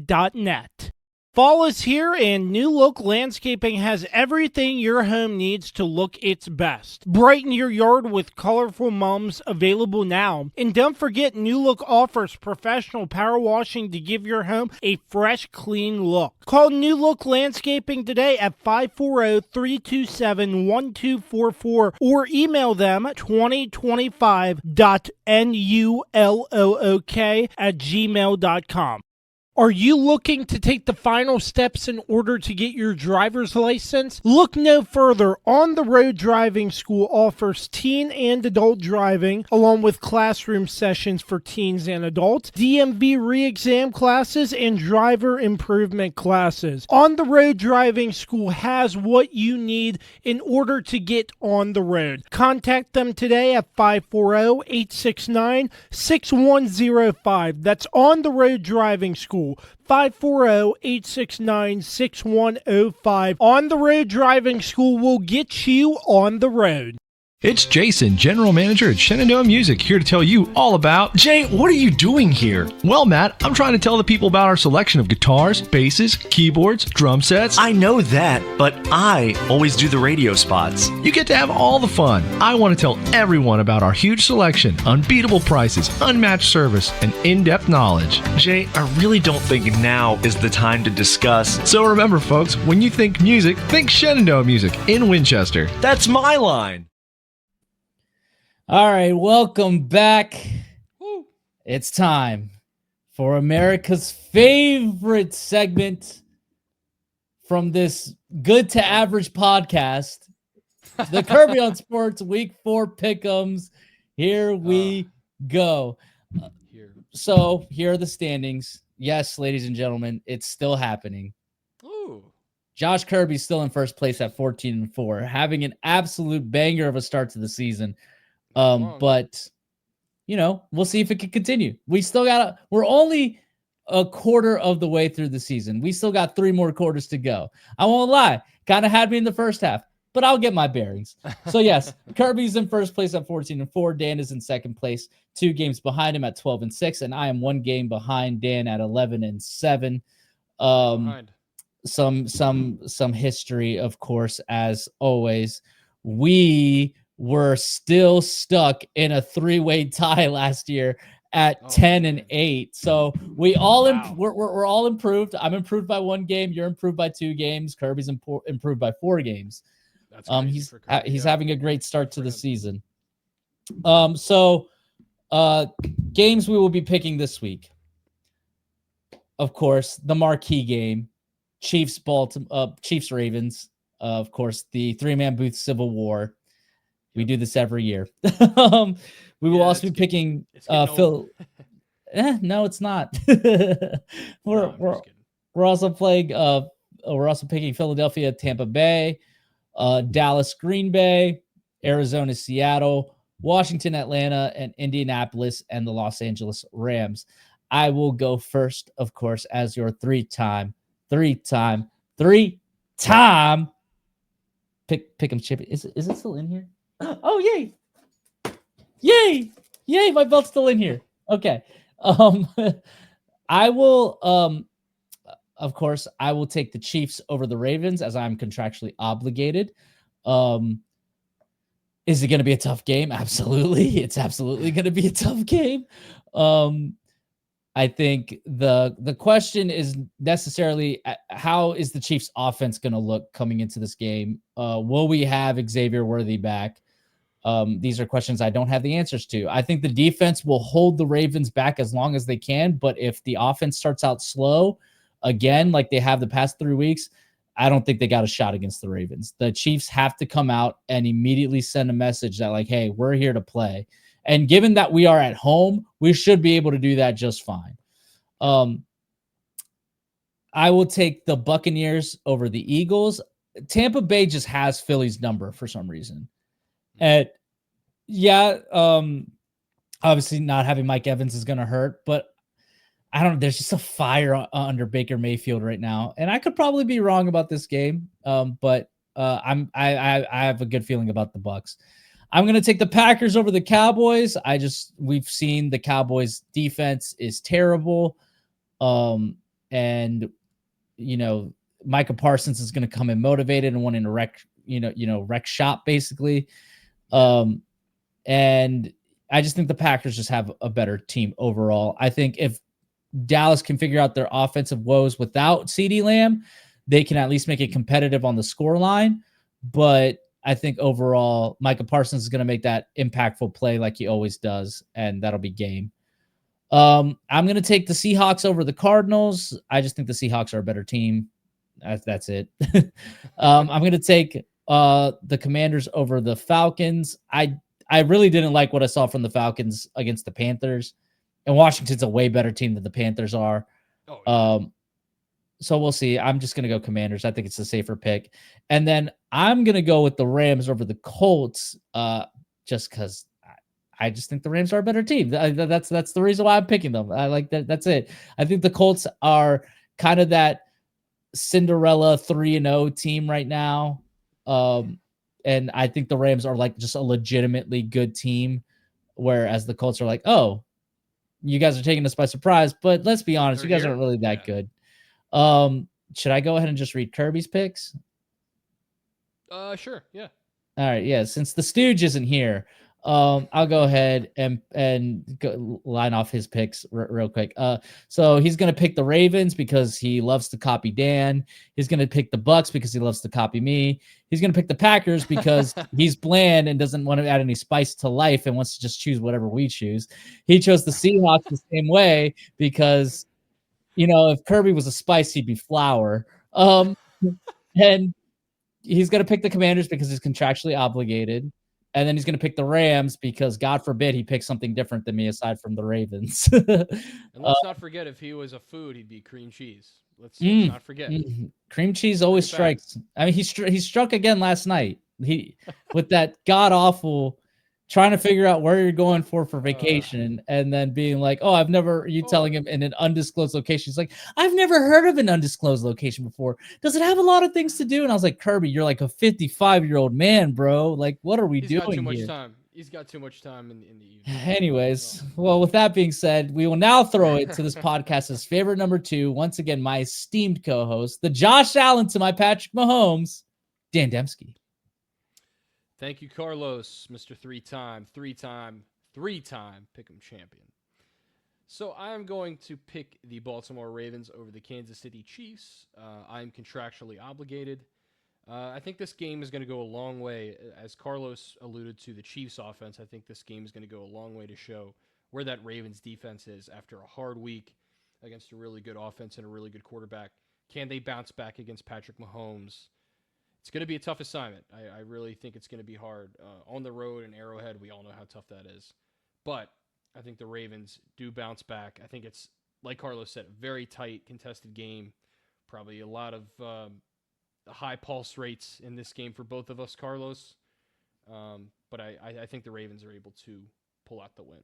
Fall is here, and New Look Landscaping has everything your home needs to look its best. Brighten your yard with colorful mums available now. And don't forget, New Look offers professional power washing to give your home a fresh, clean look. Call New Look Landscaping today at 540-327-1244 or email them 2025.nullook@gmail.com. Are you looking to take the final steps in order to get your driver's license? Look no further. On the Road Driving School offers teen and adult driving, along with classroom sessions for teens and adults, DMV re-exam classes, and driver improvement classes. On the Road Driving School has what you need in order to get on the road. Contact them today at 540-869-6105. That's On the Road Driving School. 540-869-6105. On the Road Driving School will get you on the road. It's Jason, General Manager at Shenandoah Music, here to tell you all about... Jay, what are you doing here? Well, Matt, I'm trying to tell the people about our selection of guitars, basses, keyboards, drum sets. I know that, but I always do the radio spots. You get to have all the fun. I want to tell everyone about our huge selection, unbeatable prices, unmatched service, and in-depth knowledge. Jay, I really don't think now is the time to discuss. So remember, folks, when you think music, think Shenandoah Music in Winchester. That's my line. All right, welcome back. Woo. It's time for America's favorite segment from this good to average podcast, the Kirby on Sports Week 4 Pick'ems. Here we go. So here are the standings. Yes, ladies and gentlemen, it's still happening. Ooh. Josh Kirby's still in first place at 14-4, having an absolute banger of a start to the season. But we'll see if it can continue. We're only a quarter of the way through the season. We still got 3 more quarters to go. I won't lie, kind of had me in the first half, but I'll get my bearings. So yes, Kirby's in first place at 14-4. Dan is in second place, 2 games behind him at 12-6, and I am 1 game behind Dan at 11-7. Some history, of course, as always. We were still stuck in a 3-way tie last year at 10-8. So we're all improved. I'm improved by 1 game. You're improved by 2 games. Kirby's improved by 4 games. That's he's having a great start to the season. Games we will be picking this week. Of course, the marquee game, Chiefs Ravens. Of course, the 3-man booth civil war. We do this every year. We will also be picking Phil. No, it's not. We're also playing. We're also picking Philadelphia, Tampa Bay, Dallas, Green Bay, Arizona, Seattle, Washington, Atlanta, and Indianapolis, and the Los Angeles Rams. I will go first, of course, as your three-time pick'em chip. Is it still in here? Oh, yay! My belt's still in here. Okay. I will of course I will take the Chiefs over the Ravens as I'm contractually obligated. Is it going to be a tough game? Absolutely. It's absolutely going to be a tough game. I think the question is necessarily how is the Chiefs offense going to look coming into this game? Will we have Xavier Worthy back? These are questions I don't have the answers to. I think the defense will hold the Ravens back as long as they can, but if the offense starts out slow again, like they have the past 3 weeks, I don't think they got a shot against the Ravens. The Chiefs have to come out and immediately send a message that like, hey, we're here to play. And given that we are at home, we should be able to do that just fine. I will take the Buccaneers over the Eagles. Tampa Bay just has Philly's number for some reason. And obviously not having Mike Evans is going to hurt, but I don't know. There's just a fire under Baker Mayfield right now. And I could probably be wrong about this game. But I have a good feeling about the Bucs. I'm going to take the Packers over the Cowboys. We've seen the Cowboys defense is terrible. And Micah Parsons is going to come in motivated and wanting to wreck shop basically. And I just think the Packers just have a better team overall. I think if Dallas can figure out their offensive woes without CeeDee Lamb, they can at least make it competitive on the score line. But I think overall, Micah Parsons is going to make that impactful play like he always does, and that'll be game. I'm going to take the Seahawks over the Cardinals. I just think the Seahawks are a better team. That's it. I'm going to take the Commanders over the Falcons. I really didn't like what I saw from the Falcons against the Panthers, and Washington's a way better team than the Panthers are. So we'll see. I'm just going to go Commanders. I think it's a safer pick. And then I'm going to go with the Rams over the Colts just because I just think the Rams are a better team. That's the reason why I'm picking them. I like that. That's it. I think the Colts are kind of that Cinderella 3-0 team right now. and I think the Rams are like just a legitimately good team, whereas the Colts are like, oh, you guys are taking us by surprise. But let's be honest, They're you guys here. aren't really that Yeah. good. Should I go ahead and just read Kirby's picks? Sure. Yeah. All right, yeah. Since the Stooge isn't here, I'll go ahead and go line off his picks real quick. So he's gonna pick the Ravens because he loves to copy Dan. He's gonna pick the Bucks because he loves to copy me. He's gonna pick the Packers because he's bland and doesn't want to add any spice to life and wants to just choose whatever we choose. He chose the Seahawks the same way because if Kirby was a spice, he'd be flour. And he's going to pick the Commanders because he's contractually obligated. And then he's going to pick the Rams because, God forbid, he picks something different than me aside from the Ravens. And let's not forget, if he was a food, he'd be cream cheese. Let's not forget. Cream cheese always Pretty strikes. I mean, he struck again last night. He with that god awful trying to figure out where you're going for vacation, and then being like, "Oh, I've never." You telling him in an undisclosed location. He's like, "I've never heard of an undisclosed location before. Does it have a lot of things to do?" And I was like, "Kirby, you're like a 55-year-old man, bro. Like, what are we doing got too much here?" time. He's got too much time in the evening. Anyways, well, with that being said, we will now throw it to this podcast's favorite number 2. Once again, my esteemed co-host, the Josh Allen to my Patrick Mahomes, Dan Dembski. Thank you, Carlos, Mr. Three-time Pick'em champion. So I'm going to pick the Baltimore Ravens over the Kansas City Chiefs. I'm contractually obligated. I think this game is going to go a long way. As Carlos alluded to the Chiefs offense, I think this game is going to go a long way to show where that Ravens defense is after a hard week against a really good offense and a really good quarterback. Can they bounce back against Patrick Mahomes? It's going to be a tough assignment. I really think it's going to be hard. On the road in Arrowhead, we all know how tough that is. But I think the Ravens do bounce back. I think it's, like Carlos said, a very tight, contested game. Probably a lot of high pulse rates in this game for both of us, Carlos. But I think the Ravens are able to pull out the win.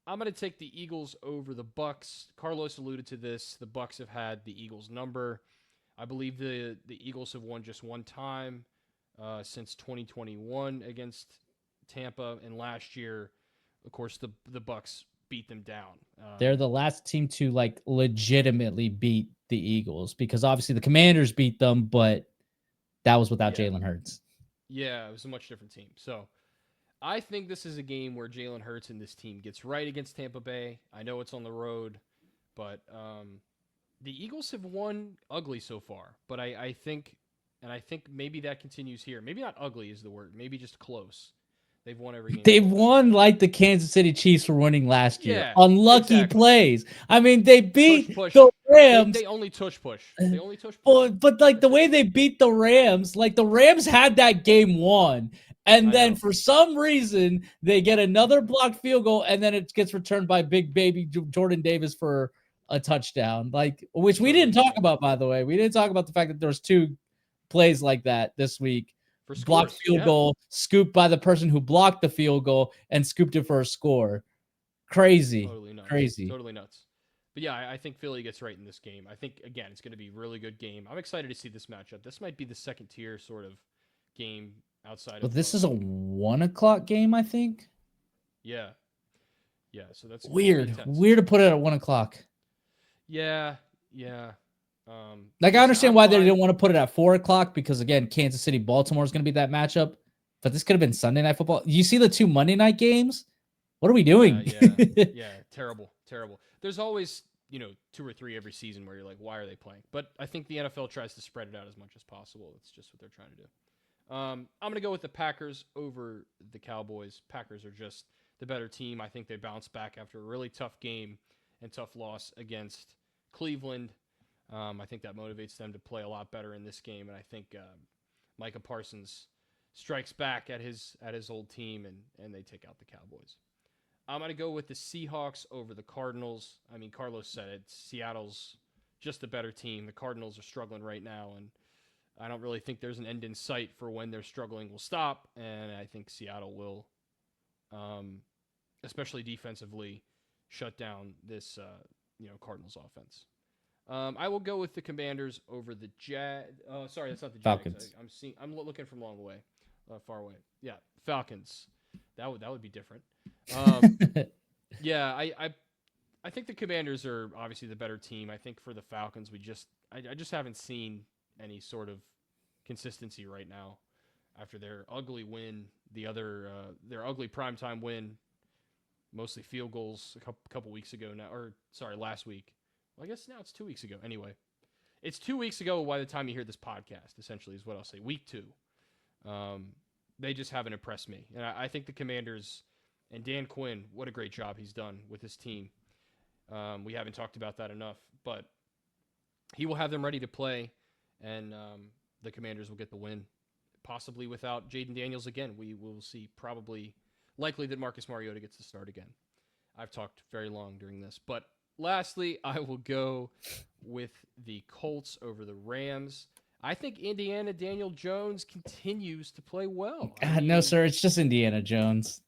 I'm going to take the Eagles over the Bucks. Carlos alluded to this. The Bucks have had the Eagles' number. I believe the Eagles have won just one time since 2021 against Tampa, and last year, of course, the Bucks beat them down. They're the last team to like legitimately beat the Eagles, because obviously the Commanders beat them, but that was without Jalen Hurts. Yeah, it was a much different team. So I think this is a game where Jalen Hurts and this team gets right against Tampa Bay. I know it's on the road, but the Eagles have won ugly so far. But I think maybe that continues here. Maybe not ugly is the word. Maybe just close. They've won every game. They've won like the Kansas City Chiefs were winning last year. Yeah, Unlucky exactly. plays. I mean, they beat Push. the Rams. They only tush push. They only tush push. But like the way they beat the Rams, like the Rams had that game won. And then for some reason, they get another blocked field goal, and then it gets returned by big baby Jordan Davis for a touchdown. Like, which we didn't talk about, by the way. We didn't talk about the fact that there was 2 plays like that this week. For blocked field goal, scooped by the person who blocked the field goal and scooped it for a score. Crazy. Totally nuts. Crazy. Totally nuts. But yeah, I think Philly gets right in this game. I think, again, it's going to be a really good game. I'm excited to see this matchup. This might be the second tier sort of game outside of... this is a 1 o'clock game, I think? Yeah. Yeah, so that's... Weird to put it at 1 o'clock. Yeah. I understand why they didn't want to put it at 4 o'clock, because, again, Kansas City, Baltimore is going to be that matchup. But this could have been Sunday Night Football. You see the 2 Monday night games? What are we doing? Yeah, terrible. There's always, 2 or 3 every season where you're like, why are they playing? But I think the NFL tries to spread it out as much as possible. That's just what they're trying to do. I'm going to go with the Packers over the Cowboys. Packers are just the better team. I think they bounced back after a really tough game and tough loss against Cleveland. I think that motivates them to play a lot better in this game, and I think Micah Parsons strikes back at his old team, and they take out the Cowboys. I'm going to go with the Seahawks over the Cardinals. I mean, Carlos said it. Seattle's just a better team. The Cardinals are struggling right now, and I don't really think there's an end in sight for when they're struggling will stop, and I think Seattle will, especially defensively, shut down this Cardinals offense. I will go with the Commanders over the Sorry, that's not the Jags. Falcons. I'm looking from long away. far away. Yeah, Falcons. That would be different. Yeah, I think the Commanders are obviously the better team. I think for the Falcons, I just haven't seen any sort of consistency right now after their ugly win, their ugly primetime win, mostly field goals a couple weeks ago now, or sorry, last week. Well, I guess now it's 2 weeks ago. Anyway, it's 2 weeks ago by the time you hear this podcast, essentially, is what I'll say. Week 2. They just haven't impressed me. And I think the Commanders and Dan Quinn, what a great job he's done with his team. We haven't talked about that enough, but he will have them ready to play, and the Commanders will get the win, possibly without Jaden Daniels again. We will see likely that Marcus Mariota gets to start again. I've talked very long during this, but lastly, I will go with the Colts over the Rams. I think Indiana Daniel Jones continues to play well. No, sir, it's just Indiana Jones.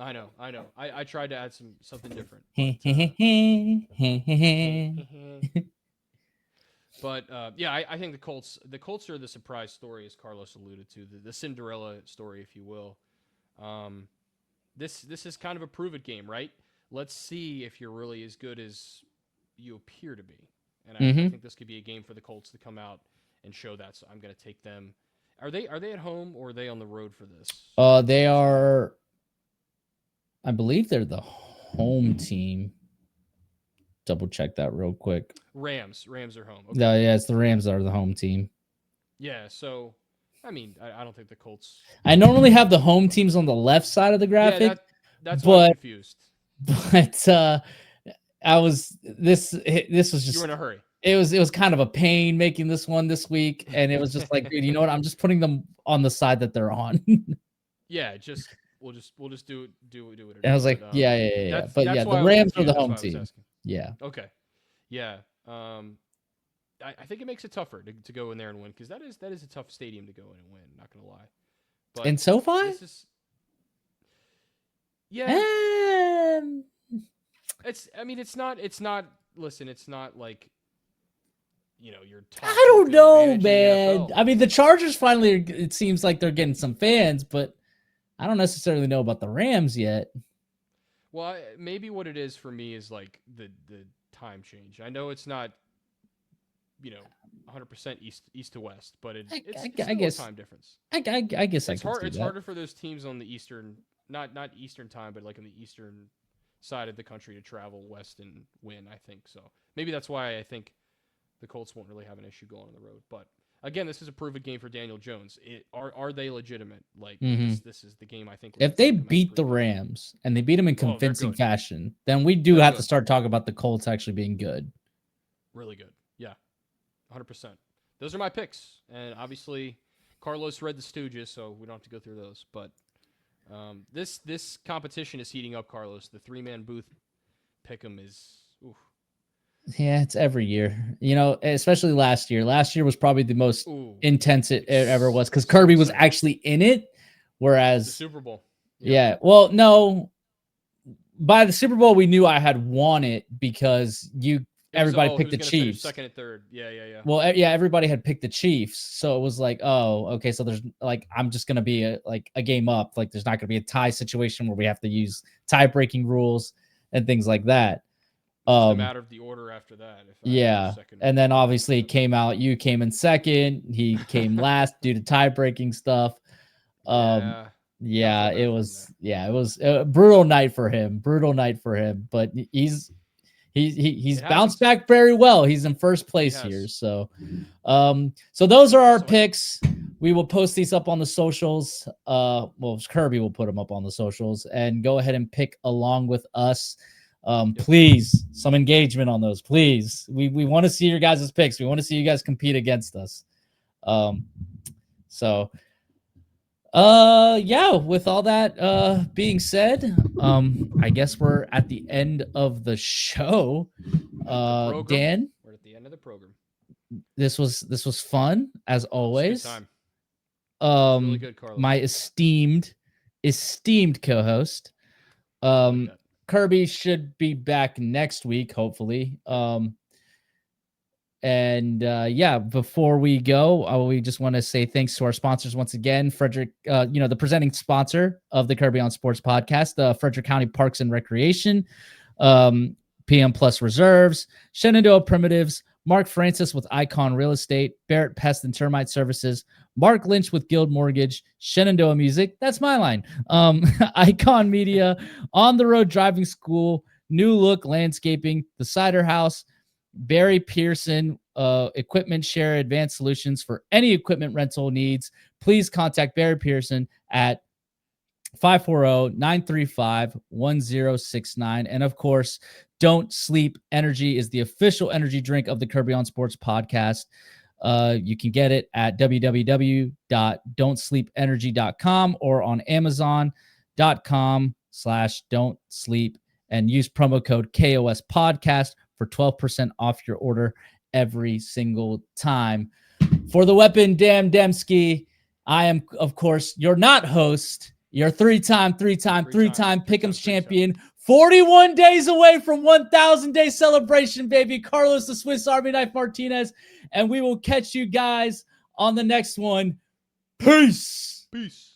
I know. I tried to add something different. But yeah, I think the Colts are the surprise story, as Carlos alluded to, the Cinderella story, if you will. This is kind of a prove it game, right? Let's see if you're really as good as you appear to be. And I think this could be a game for the Colts to come out and show that. So I'm going to take them. Are they at home or are they on the road for this? They are. I believe they're the home team. Double check that real quick. Rams are home. Okay. No, yeah, it's the Rams that are the home team. Yeah, so I mean, I don't think the Colts. I normally have the home teams on the left side of the graphic. Yeah, that's why I'm confused. But I was this was just, you were in a hurry. It was kind of a pain making this one this week, and it was just like, dude, you know what? I'm just putting them on the side that they're on. Yeah, we'll just do it. And I was like, yeah. But yeah, the Rams are the home team. Yeah. Okay. Yeah. I think it makes it tougher to go in there and win, because that is a tough stadium to go in and win. Not gonna lie. But in SoFi? Yeah. It's not. Listen, it's not like, your top. I don't know, man. I mean, the Chargers finally, it seems like they're getting some fans, but I don't necessarily know about the Rams yet. Well, maybe what it is for me is like the time change. I know it's not, 100% east to west, but it's I guess a time difference. I guess it's hard. It's harder for those teams on the eastern, not Eastern time, but like on the eastern side of the country to travel west and win. I think so. Maybe that's why I think the Colts won't really have an issue going on the road. But again, this is a prove-it game for Daniel Jones. Are they legitimate? Like this is the game I think. If they beat the Rams and they beat them in convincing fashion, then we do have to start talking about the Colts actually being good. Really good. Yeah. 100%. Those are my picks. And obviously Carlos read the Stooges, so we don't have to go through those, but this competition is heating up, Carlos. The 3-man booth pick'em is oof. Yeah, it's every year. Especially last year. Last year was probably the most intense it ever was, because Kirby was actually in it, whereas the Super Bowl. Yeah. Well, no. By the Super Bowl, we knew I had won it because everybody picked the Chiefs. Second and third. Yeah. Well, yeah, everybody had picked the Chiefs, so it was like, oh, okay, so there's like, I'm just gonna be a game up. Like, there's not gonna be a tie situation where we have to use tie-breaking rules and things like that. It's a matter of the order after that. And then obviously it came out. You came in second. He came last due to tie-breaking stuff. It was a brutal night for him. But he's bounced back very well. He's in first place here. So those are our picks. We will post these up on the socials. Kirby will put them up on the socials, and go ahead and pick along with us. Please, some engagement on those, please. We want to see your guys' picks. We want to see you guys compete against us. With all that being said, I guess we're at the end of the show. Dan, we're at the end of the program. This was fun as always. Good time. Really good, Carlos. My esteemed co-host. Kirby should be back next week, hopefully. And before we go, we just want to say thanks to our sponsors once again. Frederick, the presenting sponsor of the Kirby on Sports podcast, Frederick County Parks and Recreation, PM Plus Reserves, Shenandoah Primitives, Mark Francis with Icon Real Estate, Barrett Pest and Termite Services, Mark Lynch with Guild Mortgage, Shenandoah Music, that's my line, Icon Media, On the Road Driving School, New Look Landscaping, The Cider House, Barry Pearson, Equipment Share Advanced Solutions. For any equipment rental needs, please contact Barry Pearson at 540-935-1069. And of course, Don't Sleep Energy is the official energy drink of the Kirby on Sports podcast. You can get it at www.don'tsleepenergy.com or on amazon.com/don't sleep and use promo code KOS podcast for 12% off your order every single time. For the weapon, Dan Dembski, I am, of course, your not host, your three-time Pick'ems champion, 41 days away from 1,000-day celebration, baby, Carlos the Swiss Army Knife Martinez, and we will catch you guys on the next one. Peace. Peace.